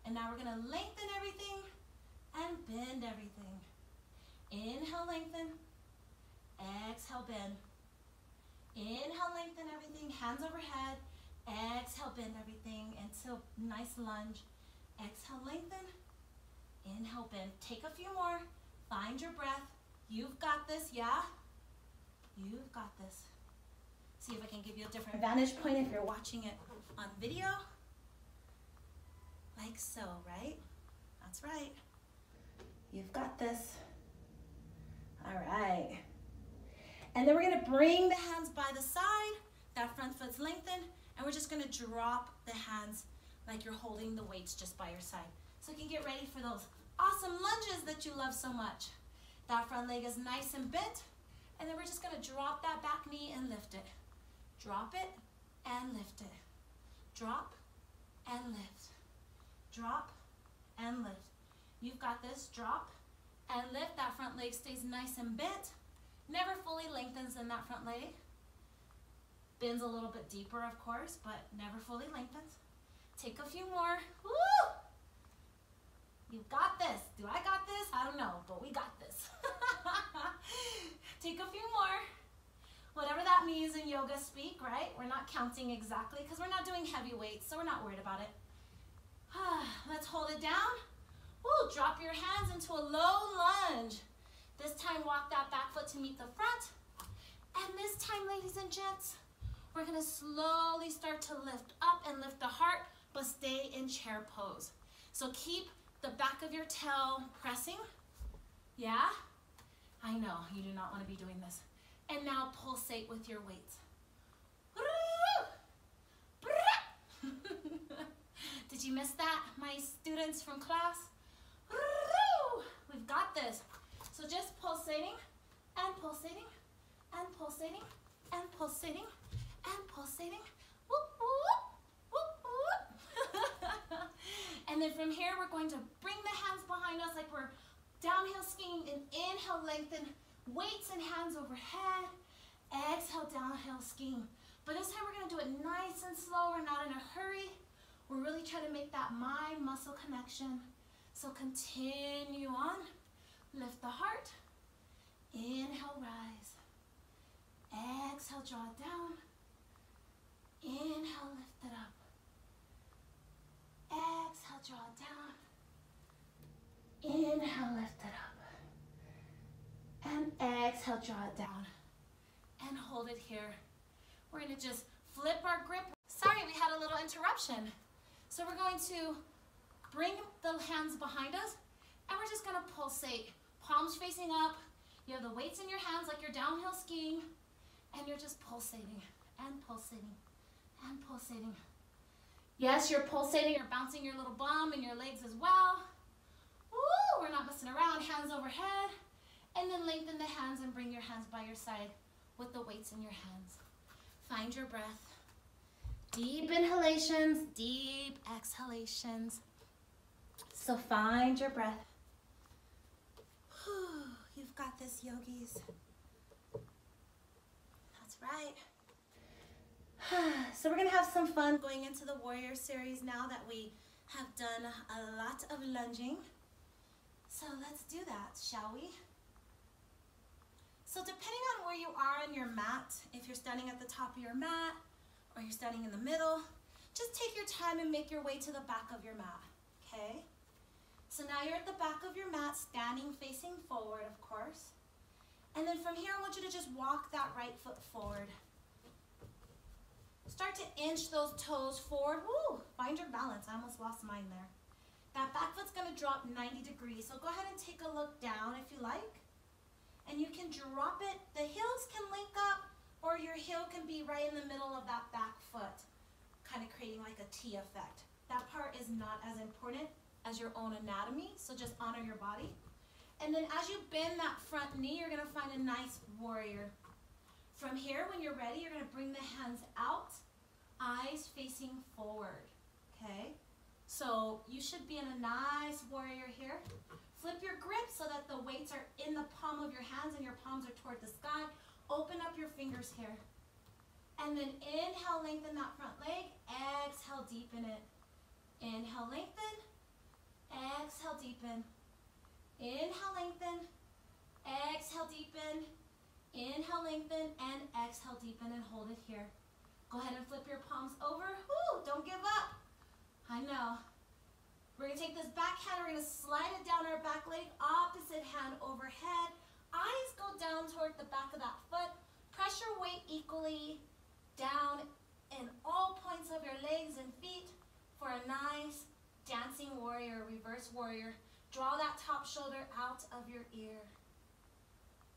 And now we're gonna lengthen everything and bend everything. Inhale, lengthen. Exhale, bend. Inhale, lengthen everything. Hands overhead. Exhale, bend everything into nice lunge. Exhale, lengthen. Inhale, bend. Take a few more. Find your breath. You've got this, yeah? You've got this. See if I can give you a different vantage point if you're watching it on video. Like so, right? That's right. You've got this. All right. And then we're gonna bring the hands by the side. That front foot's lengthened. And we're just gonna drop the hands like you're holding the weights just by your side. So you can get ready for those awesome lunges that you love so much. That front leg is nice and bent. And then we're just gonna drop that back knee and lift it. Drop it and lift it. Drop and lift. Drop and lift. You've got this. Drop and lift. That front leg stays nice and bent. Never fully lengthens in that front leg. Bends a little bit deeper, of course, but never fully lengthens. Take a few more. Woo! You got this. Do I got this? I don't know, but we got this. Take a few more. Whatever that means in yoga speak, right? We're not counting exactly because we're not doing heavy weights, so we're not worried about it. Let's hold it down. Woo, drop your hands into a low lunge. This time, walk that back foot to meet the front. And this time, ladies and gents, we're gonna slowly start to lift up and lift the heart, but stay in chair pose. So keep the back of your tail pressing. Yeah? I know, you do not wanna be doing this. And now pulsate with your weights. Did you miss that, my students from class? We've got this. So just pulsating and pulsating and pulsating and pulsating and pulsating. Whoop, whoop, whoop, whoop. And then from here, we're going to bring the hands behind us like we're downhill skiing and inhale, lengthen. Weights and hands overhead. Exhale, downhill skiing. But this time we're gonna do it nice and slow. We're not in a hurry. We're really trying to make that mind-muscle connection. So continue on. Lift the heart. Inhale, rise. Exhale, draw it down. Inhale, lift it up. Exhale, draw it down. Inhale, lift it up. And exhale, draw it down. And hold it here. We're gonna just flip our grip. Sorry, we had a little interruption. So we're going to bring the hands behind us and we're just gonna pulsate. Palms facing up. You have the weights in your hands like you're downhill skiing and you're just pulsating and pulsating and pulsating. Yes, you're pulsating, you're bouncing your little bum and your legs as well. Woo, we're not messing around, hands overhead. And then lengthen the hands and bring your hands by your side with the weights in your hands. Find your breath. Deep inhalations, deep exhalations. So find your breath. You've got this, yogis. That's right. So we're gonna have some fun going into the warrior series now that we have done a lot of lunging. So let's do that, shall we? So depending on where you are on your mat, if you're standing at the top of your mat or you're standing in the middle, just take your time and make your way to the back of your mat, okay? So now you're at the back of your mat, standing facing forward, of course. And then from here, I want you to just walk that right foot forward. Start to inch those toes forward. Woo! Find your balance. I almost lost mine there. That back foot's gonna drop 90 degrees. So go ahead and take a look down if you like. And you can drop it. The heels can link up, or your heel can be right in the middle of that back foot, kind of creating like a T effect. That part is not as important. as your own anatomy, so just honor your body. And then as you bend that front knee, you're gonna find a nice warrior. From here, when you're ready, you're gonna bring the hands out, eyes facing forward, okay? So you should be in a nice warrior here. Flip your grip so that the weights are in the palm of your hands and your palms are toward the sky. Open up your fingers here. And then inhale, lengthen that front leg. Exhale, deepen it. Inhale, lengthen. Exhale, deepen. Inhale, lengthen. Exhale, deepen. Inhale, lengthen, and exhale, deepen, and hold it here. Go ahead and flip your palms over. Woo, don't give up. I know. We're gonna take this back hand, we're gonna slide it down our back leg, opposite hand overhead. Eyes go down toward the back of that foot. Press your weight equally down in all points of your legs and feet for a nice dancing warrior, reverse warrior. Draw that top shoulder out of your ear.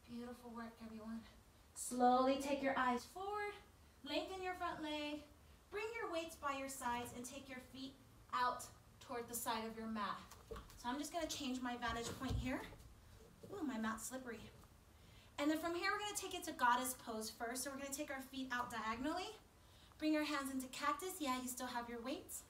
Beautiful work, everyone. Slowly take your eyes forward, lengthen your front leg, bring your weights by your sides, and take your feet out toward the side of your mat. So I'm just gonna change my vantage point here. Ooh, my mat's slippery. And then from here, we're gonna take it to goddess pose first. So we're gonna take our feet out diagonally, bring your hands into cactus. Yeah, you still have your weights.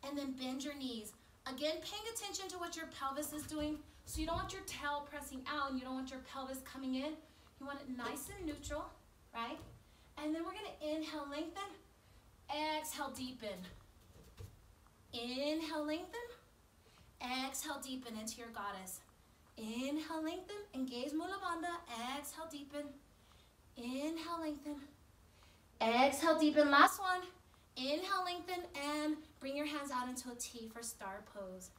And then bend your knees. Again, paying attention to what your pelvis is doing. So you don't want your tail pressing out and you don't want your pelvis coming in. You want it nice and neutral, right? And then we're gonna inhale, lengthen. Exhale, deepen. Inhale, lengthen. Exhale, deepen into your goddess. Inhale, lengthen. Engage Mula Bandha. Exhale, deepen. Inhale, lengthen. Exhale, deepen. Last one. Inhale, lengthen, and bring your hands out into a T for star pose.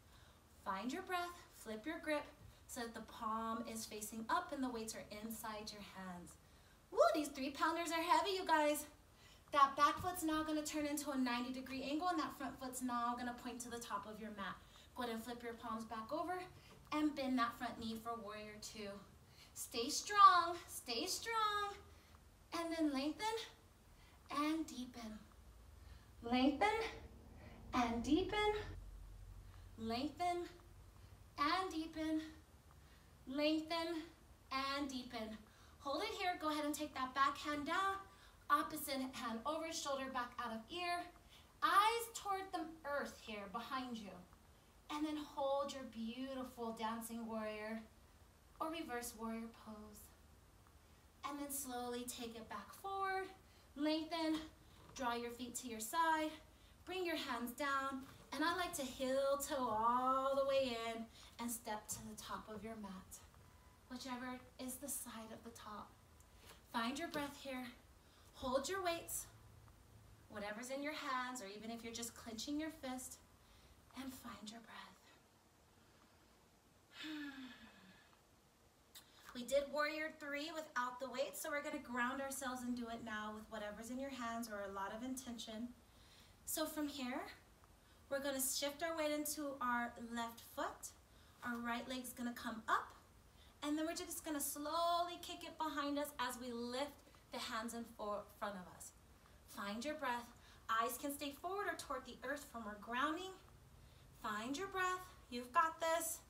Find your breath. Flip your grip so that the palm is facing up and the weights are inside your hands. Woo, these 3-pounders are heavy, you guys. That back foot's now gonna turn into a 90-degree angle and that front foot's now gonna point to the top of your mat. Go ahead and flip your palms back over and bend that front knee for warrior 2. Stay strong, and then lengthen and deepen. Lengthen and deepen. Lengthen and deepen. Lengthen and deepen. Hold it here. Go ahead and take that back hand down. Opposite hand over, shoulder back out of ear. Eyes toward the earth here behind you. And then hold your beautiful dancing warrior or reverse warrior pose. And then slowly take it back forward. Lengthen. Draw your feet to your side. Bring your hands down. And I like to heel toe all the way in and step to the top of your mat. Whichever is the side of the top. Find your breath here. Hold your weights, whatever's in your hands, or even if you're just clenching your fist, and find your breath. We did warrior 3 without the weights, so we're gonna ground ourselves and do it now with whatever's in your hands or a lot of intention. So from here, we're gonna shift our weight into our left foot. Our right leg's gonna come up, and then we're just gonna slowly kick it behind us as we lift the hands in front of us. Find your breath. Eyes can stay forward or toward the earth from our grounding. Find your breath. You've got this.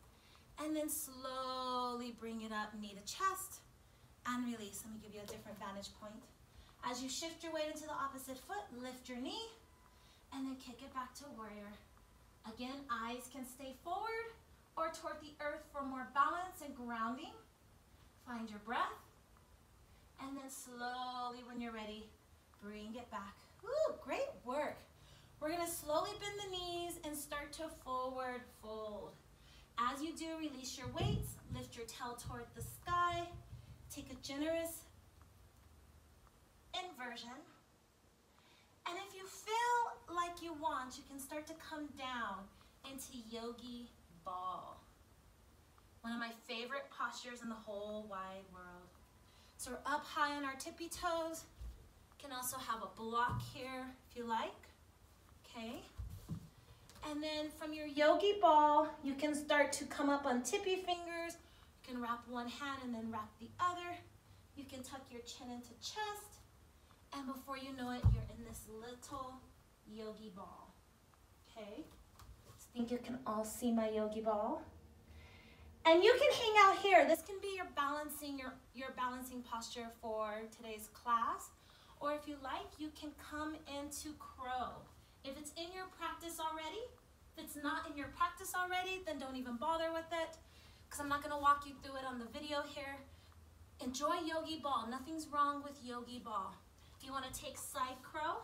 And then slowly bring it up, knee to chest, and release. Let me give you a different vantage point. As you shift your weight into the opposite foot, lift your knee, and then kick it back to warrior. Again, eyes can stay forward or toward the earth for more balance and grounding. Find your breath. And then slowly, when you're ready, bring it back. Woo, great work. We're gonna slowly bend the knees and start to forward fold. As you do, release your weights, lift your tail toward the sky, take a generous inversion. And if you feel like you want, you can start to come down into yogi ball. One of my favorite postures in the whole wide world. So we're up high on our tippy toes. Can also have a block here if you like, okay? And then from your yogi ball, you can start to come up on tippy fingers. You can wrap one hand and then wrap the other. You can tuck your chin into chest. And before you know it, you're in this little yogi ball, okay? I think you can all see my yogi ball. And you can hang out here. This can be your balancing posture for today's class. Or if you like, you can come into crow. If it's in your practice already, if it's not in your practice already, then don't even bother with it, because I'm not going to walk you through it on the video here. Enjoy yogi ball. Nothing's wrong with yogi ball. If you want to take side crow,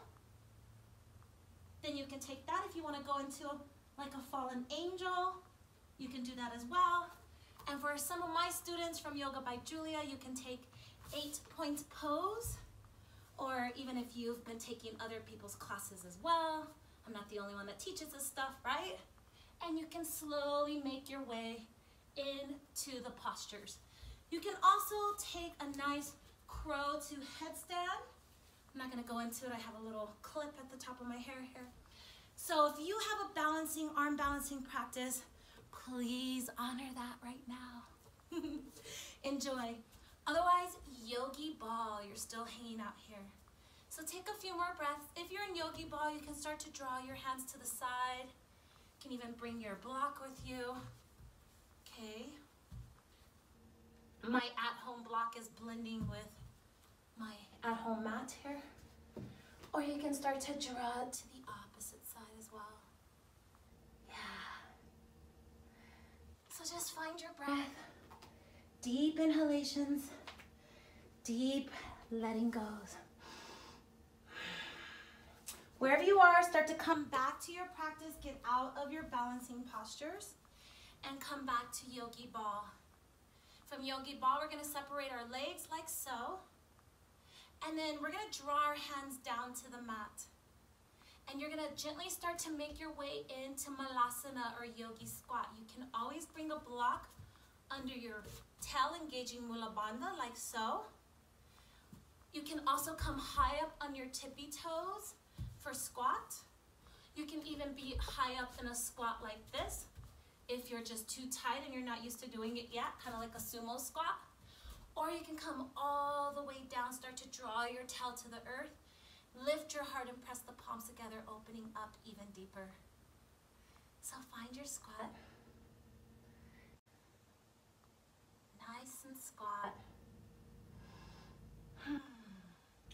then you can take that. If you want to go into like a fallen angel, you can do that as well. And for some of my students from Yoga by Julia, you can take 8-point pose, or even if you've been taking other people's classes as well. I'm not the only one that teaches this stuff, right? And you can slowly make your way into the postures. You can also take a nice crow to headstand. I'm not gonna go into it. I have a little clip at the top of my hair here. So if you have a arm balancing practice, please honor that right now. Enjoy. Otherwise, yogi ball, you're still hanging out here. So take a few more breaths. If you're in yogi ball, you can start to draw your hands to the side. You can even bring your block with you. Okay. My at-home block is blending with my at-home mat here. Or you can start to draw it to the opposite side as well. Yeah. So just find your breath. Deep inhalations, deep letting goes. Wherever you are, start to come back to your practice. Get out of your balancing postures and come back to yogi ball. From yogi ball, we're going to separate our legs like so. And then we're going to draw our hands down to the mat. And you're going to gently start to make your way into malasana or yogi squat. You can always bring a block under your tail, engaging mula bandha like so. You can also come high up on your tippy toes for squat. You can even be high up in a squat like this if you're just too tight and you're not used to doing it yet, kind of like a sumo squat. Or you can come all the way down, start to draw your tail to the earth, lift your heart and press the palms together, opening up even deeper. So find your squat. Nice and squat.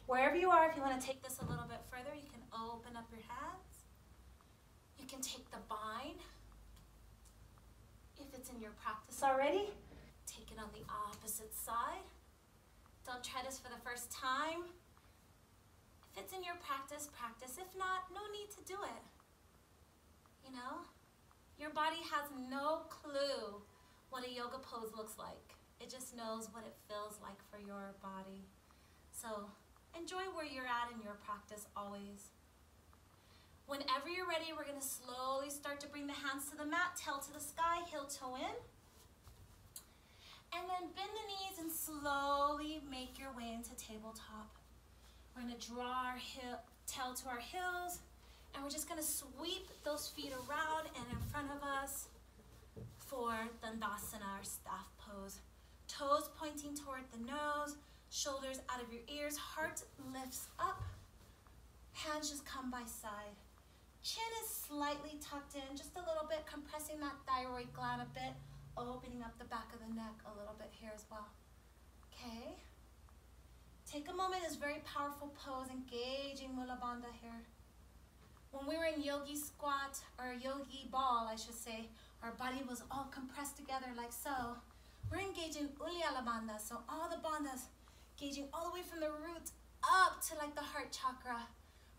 Wherever you are, if you want to take this a little bit further, you can open up your hands. You can take the bind. If it's in your practice already, take it on the opposite side. Don't try this for the first time. If it's in your practice, practice. If not, no need to do it. You know, your body has no clue what a yoga pose looks like. It just knows what it feels like for your body. So enjoy where you're at in your practice always. Whenever you're ready, we're going to slowly start to bring the hands to the mat, tail to the sky, heel toe in. And then bend the knees and slowly make your way into tabletop. We're going to draw our tail to our heels, and we're just going to sweep those feet around and in front of us for Dandasana, our staff pose. Toes pointing toward the nose, shoulders out of your ears, heart lifts up, hands just come by side. Chin is slightly tucked in, just a little bit, compressing that thyroid gland a bit, opening up the back of the neck a little bit here as well. Okay. Take a moment, this very powerful pose, engaging Mula Bandha here. When we were in yogi squat, or yogi ball, I should say, our body was all compressed together like so. We're engaging Uddiyana Bandha, so all the bandhas, engaging all the way from the root up to like the heart chakra,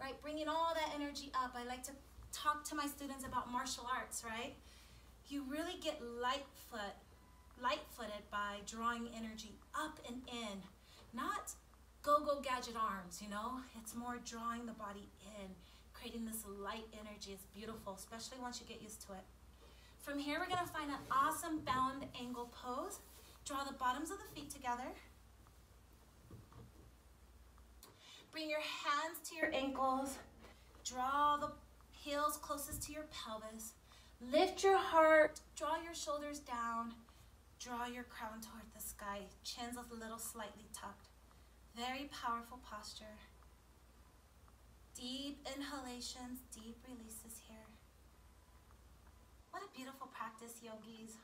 right? Bringing all that energy up. I like to talk to my students about martial arts, right? You really get light-footed by drawing energy up and in, not go-go gadget arms, you know? It's more drawing the body in, creating this light energy. It's beautiful, especially once you get used to it. From here, we're gonna find an awesome bound angle pose. Draw the bottoms of the feet together. Bring your hands to your ankles. Draw the heels closest to your pelvis. Lift your heart, draw your shoulders down. Draw your crown toward the sky. Chin's a little slightly tucked. Very powerful posture. Deep inhalations, deep releases here. What a beautiful practice, yogis.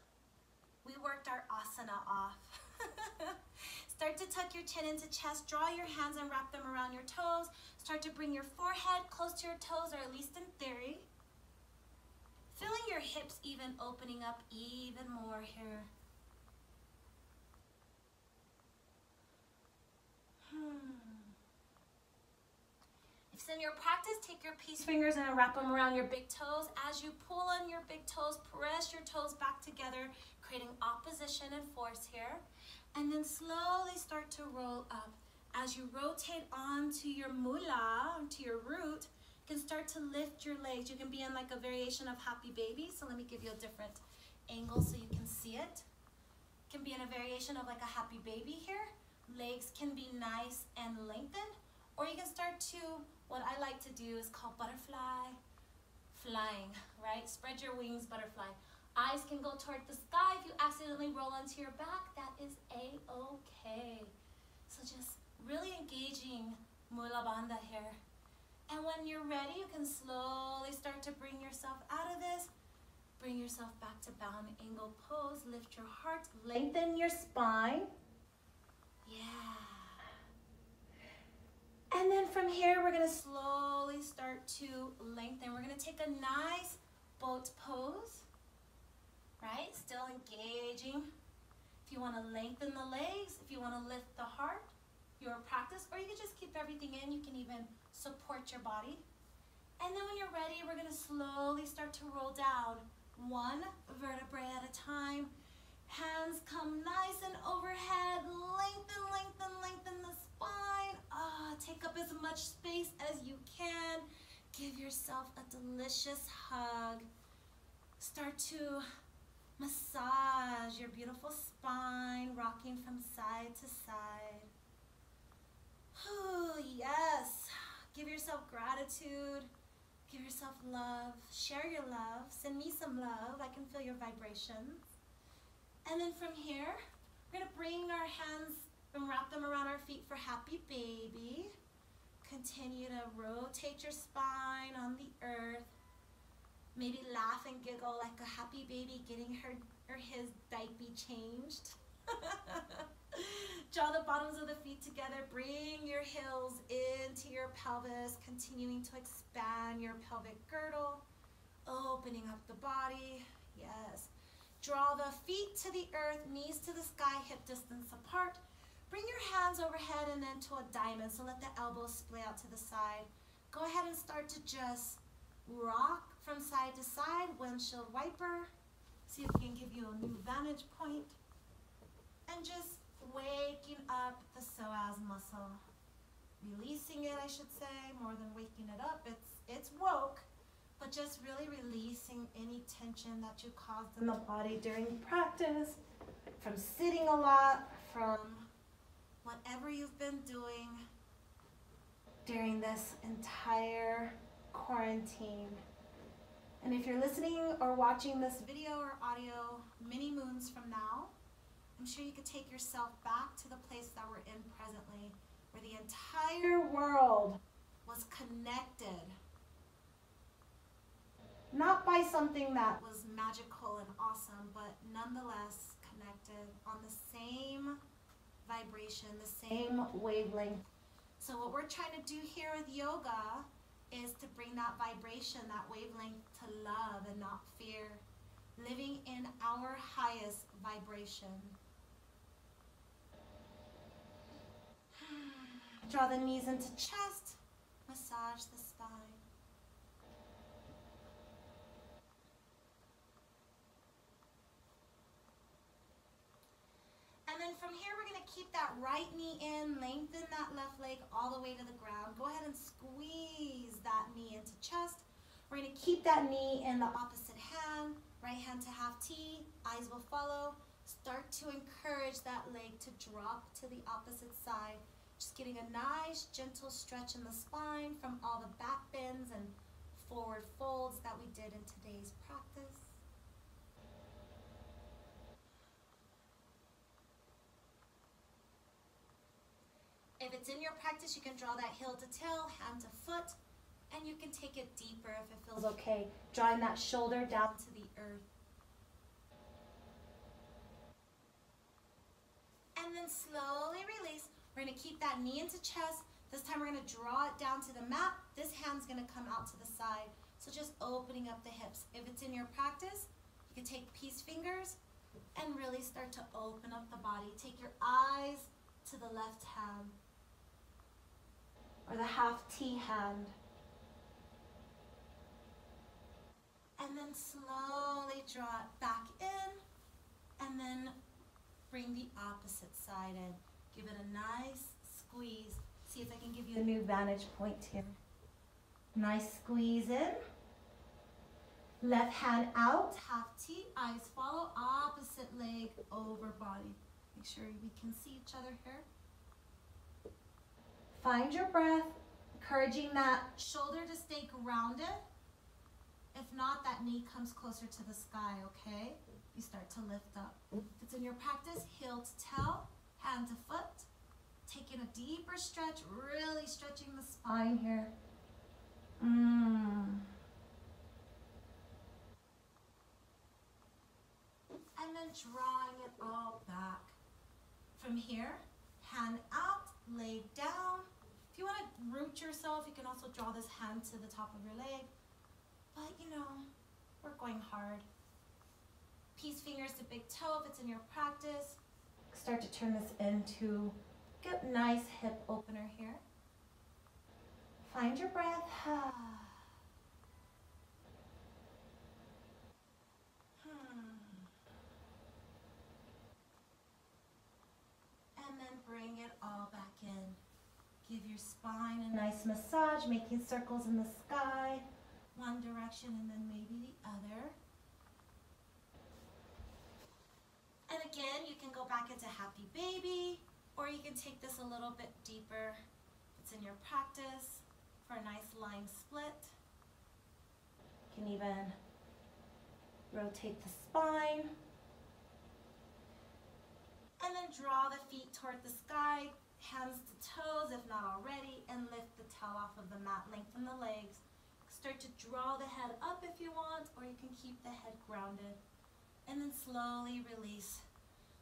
We worked our asana off. Start to tuck your chin into chest. Draw your hands and wrap them around your toes. Start to bring your forehead close to your toes, or at least in theory. Feeling your hips even opening up even more here. If it's in your practice, take your peace fingers and wrap them around your big toes. As you pull on your big toes, press your toes back together, creating opposition and force here. And then slowly start to roll up. As you rotate onto your mula, onto your root, you can start to lift your legs. You can be in like a variation of happy baby. So let me give you a different angle so you can see it. You can be in a variation of like a happy baby here. Legs can be nice and lengthened. Or you can start to, what I like to do is called butterfly flying, right? Spread your wings, butterfly. Eyes can go toward the sky. If you accidentally roll onto your back, that is a-okay. So just really engaging mula bandha here. And when you're ready, you can slowly start to bring yourself out of this. Bring yourself back to bound angle pose. Lift your heart, lengthen your spine. Yeah. And then from here, we're gonna slowly start to lengthen. We're gonna take a nice boat pose, right? Still engaging. If you wanna lengthen the legs, if you wanna lift the heart, your practice, or you can just keep everything in. You can even support your body. And then when you're ready, we're gonna slowly start to roll down, one vertebrae at a time. Hands come nice and overhead. Lengthen, lengthen, lengthen the spine. Take up as much space as you can. Give yourself a delicious hug. Start to massage your beautiful spine, rocking from side to side. Oh, yes. Give yourself gratitude. Give yourself love. Share your love. Send me some love. I can feel your vibrations. And then from here, we're gonna bring our hands and wrap them around our feet for happy baby. Continue to rotate your spine on the earth. Maybe laugh and giggle like a happy baby getting her or his diaper changed. Draw the bottoms of the feet together. Bring your heels into your pelvis, continuing to expand your pelvic girdle, opening up the body. Yes. Draw the feet to the earth, knees to the sky, hip distance apart. Bring your hands overhead and then to a diamond. So let the elbows splay out to the side. Go ahead and start to just rock from side to side, windshield wiper. See if we can give you a new vantage point. And just waking up the psoas muscle. Releasing it, I should say, more than waking it up. It's woke, but just really releasing any tension that you caused in the body during practice, from sitting a lot, from whatever you've been doing during this entire quarantine. And if you're listening or watching this video or audio many moons from now, I'm sure you could take yourself back to the place that we're in presently, where the entire world was connected. Not by something that was magical and awesome, but nonetheless connected on the same vibration, the same wavelength. So what we're trying to do here with yoga is to bring that vibration, that wavelength to love and not fear, living in our highest vibration. Draw the knees into chest, massage the spine. And then from here, we're gonna keep that right knee in, lengthen that left leg all the way to the ground. Go ahead and squeeze that knee into chest. We're gonna keep that knee in the opposite hand, right hand to half T, eyes will follow. Start to encourage that leg to drop to the opposite side. Just getting a nice gentle stretch in the spine from all the back bends and forward folds that we did in today's practice. If it's in your practice, you can draw that heel to tail, hand to foot, And you can take it deeper if it feels okay, drawing that shoulder down to the earth. And then slowly release. We're going to keep that knee into chest. This time we're going to draw it down to the mat. This hand's going to come out to the side. So just opening up the hips. If it's in your practice, you can take peace fingers and really start to open up the body. Take your eyes to the left hand or the half T hand. And then slowly draw it back in and then bring the opposite side in. Give it a nice squeeze. See if I can give you a new vantage point here. Nice squeeze in. Left hand out, half T, eyes follow, opposite leg over body. Make sure we can see each other here. Find your breath, encouraging that shoulder to stay grounded. If not, that knee comes closer to the sky, okay? You start to lift up. If it's in your practice, heel to toe, hand to foot. Taking a deeper stretch, really stretching the spine here. And then drawing it all back. From here, hand out, leg down. If you want to root yourself, you can also draw this hand to the top of your leg. But you know, we're going hard. Peace fingers to big toe if it's in your practice. Start to turn this into a nice hip opener here. Find your breath. And then bring it all back in. Give your spine a nice massage, making circles in the sky. One direction and then maybe the other. And again, you can go back into happy baby, or you can take this a little bit deeper. It's in your practice for a nice lying split. You can even rotate the spine. And then draw the feet toward the sky, hands to toes if not already, and lift the toe off of the mat, lengthen the legs. Start to draw the head up if you want, or you can keep the head grounded. And then slowly release.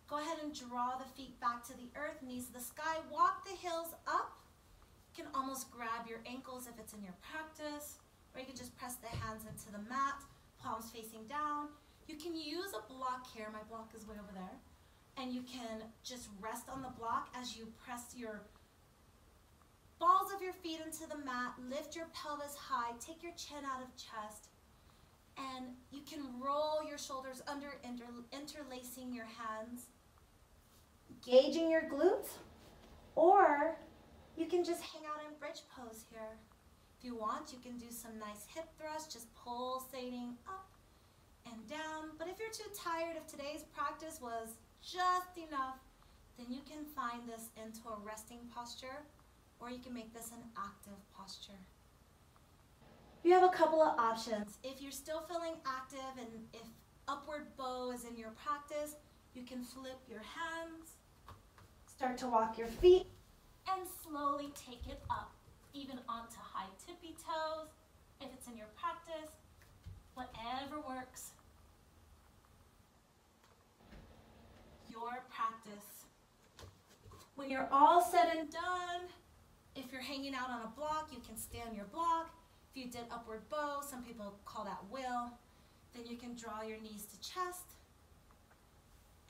Go ahead and draw the feet back to the earth, knees to the sky. Walk the heels up. You can almost grab your ankles if it's in your practice, or you can just press the hands into the mat, palms facing down. You can use a block here. My block is way over there. And you can just rest on the block as you press your balls of your feet into the mat, lift your pelvis high, take your chin out of chest, and you can roll your shoulders under, interlacing your hands, engaging your glutes, or you can just hang out in bridge pose here. If you want, you can do some nice hip thrusts, just pulsating up and down. But if you're too tired, if today's practice was just enough, then you can find this into a resting posture, or you can make this an active posture. You have a couple of options. If you're still feeling active and if upward bow is in your practice, you can flip your hands, start to walk your feet, and slowly take it up, even onto high tippy toes. If it's in your practice, whatever works. Your practice. When you're all said and done, if you're hanging out on a block, you can stay on your block. If you did upward bow, some people call that whale, then you can draw your knees to chest.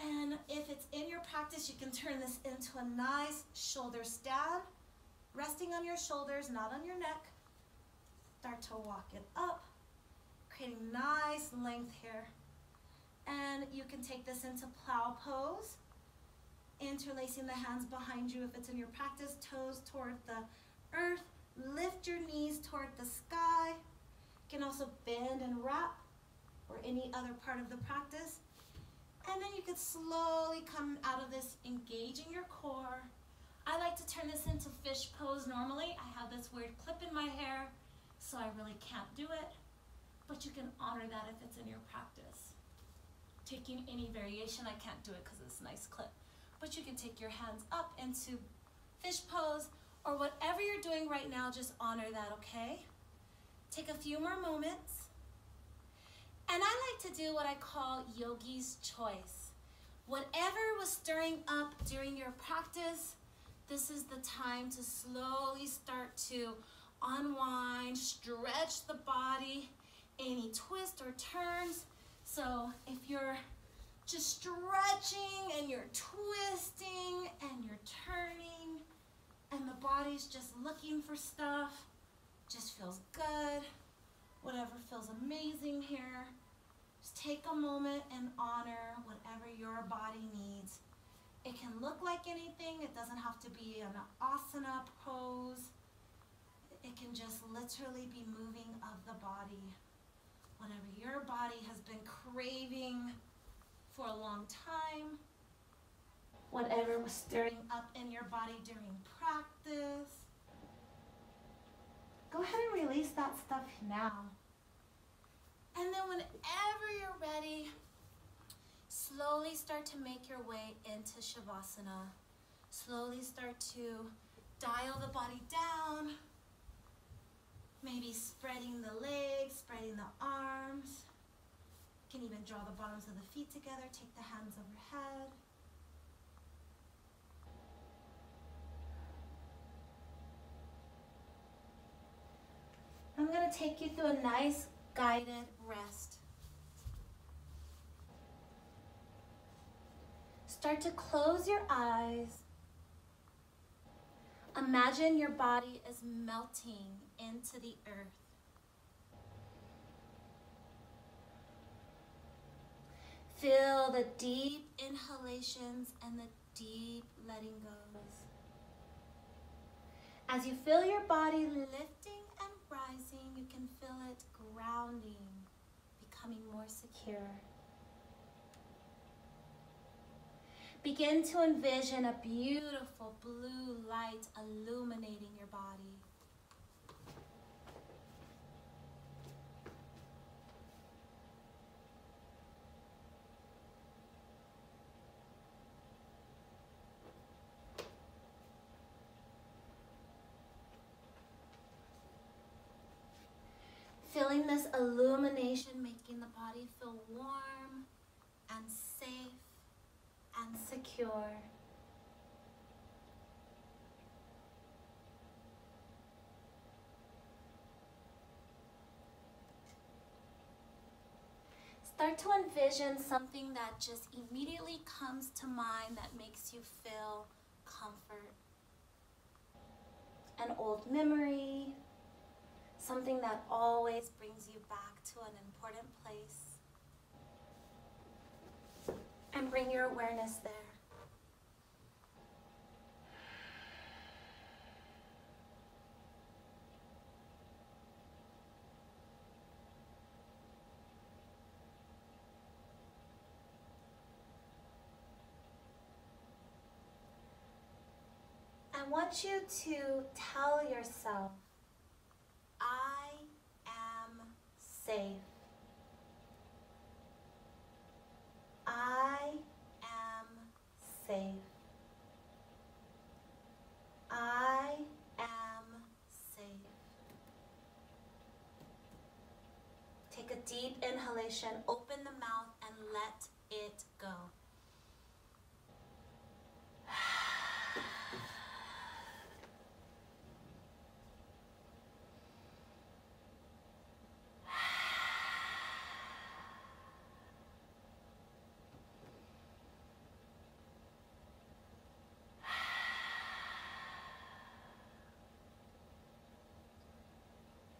And if it's in your practice, you can turn this into a nice shoulder stand, resting on your shoulders, not on your neck. Start to walk it up, creating nice length here. And you can take this into plow pose, interlacing the hands behind you if it's in your practice, toes toward the earth, lift your knees toward the sky. You can also bend and wrap, or any other part of the practice. And then you could slowly come out of this, engaging your core. I like to turn this into fish pose normally. I have this weird clip in my hair, so I really can't do it. But you can honor that if it's in your practice. Taking any variation, I can't do it because it's a nice clip. But you can take your hands up into fish pose, or whatever you're doing right now, just honor that, okay? Take a few more moments. And I like to do what I call yogi's choice. Whatever was stirring up during your practice, this is the time to slowly start to unwind, stretch the body, any twists or turns. So if you're just stretching and you're twisting and you're turning and the body's just looking for stuff, just feels good, whatever feels amazing here, just take a moment and honor whatever your body needs. It can look like anything. It doesn't have to be an asana pose. It can just literally be moving of the body. Whatever your body has been craving for a long time. Whatever was stirring up in your body during practice. Go ahead and release that stuff now. And then whenever you're ready, slowly start to make your way into Shavasana. Slowly start to dial the body down. Maybe spreading the legs, spreading the arms. You can even draw the bottoms of the feet together. Take the hands overhead. I'm going to take you through a nice guided rest. Start to close your eyes. Imagine your body is melting into the earth. Feel the deep inhalations and the deep letting goes. As you feel your body lifting and rising, you can feel it grounding, becoming more secure. Begin to envision a beautiful blue light illuminating your body. Feeling this illumination making the body feel warm and safe and secure. Start to envision something that just immediately comes to mind that makes you feel comfort. An old memory, something that always brings you back to an important place. And bring your awareness there. I want you to tell yourself, I am safe. I am safe. I am safe. Take a deep inhalation, open the mouth, and let it go.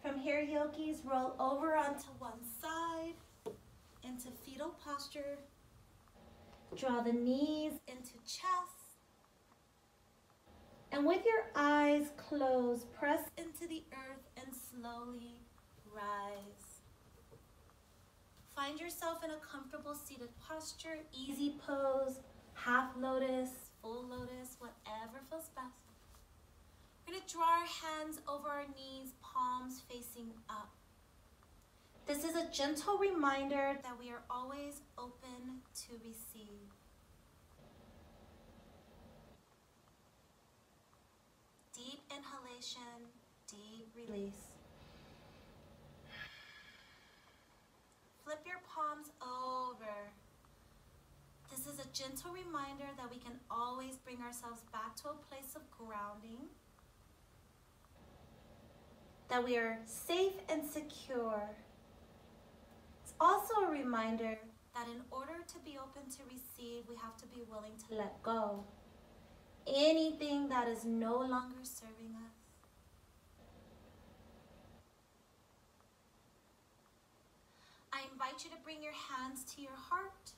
From here, yogis, roll over onto one side into fetal posture. Draw the knees into chest. And with your eyes closed, press into the earth and slowly rise. Find yourself in a comfortable seated posture, easy pose, half lotus, full lotus, whatever feels best. We're going to draw our hands over our knees, palms facing up. This is a gentle reminder that we are always open to receive. Deep inhalation, deep release. palms over. This is a gentle reminder that we can always bring ourselves back to a place of grounding, that we are safe and secure. It's also a reminder that in order to be open to receive, we have to be willing to let go. Anything that is no longer serving us. I invite you to bring your hands to your heart,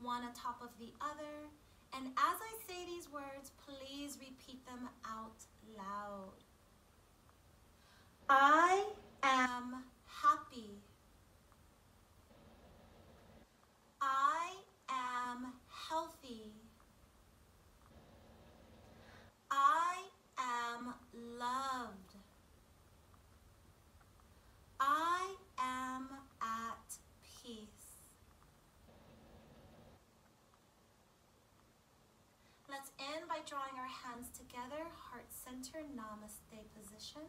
one on top of the other, and as I say these words, please repeat them out loud. I am happy. I am healthy. I am loved. I am at peace. Let's end by drawing our hands together, heart center, namaste position.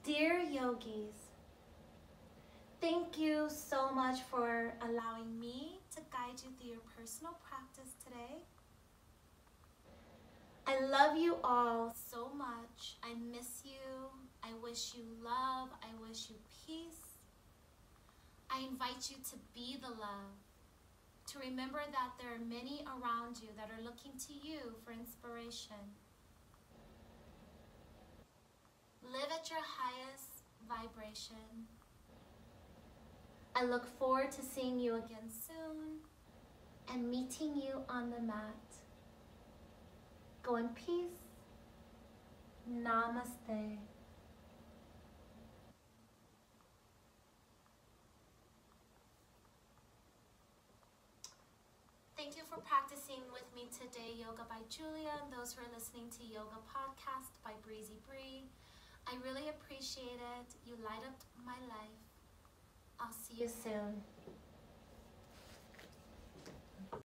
Dear yogis, thank you so much for allowing me to guide you through your personal practice today. I love you all so much. I miss you. I wish you love. I wish you peace. I invite you to be the love. To remember that there are many around you that are looking to you for inspiration. Live at your highest vibration. I look forward to seeing you again soon and meeting you on the mat. Go in peace. Namaste. Thank you for practicing with me today, Yoga by Julia, and those who are listening to Yoga Podcast by Breezy Bree. I really appreciate it. You light up my life. I'll see you soon.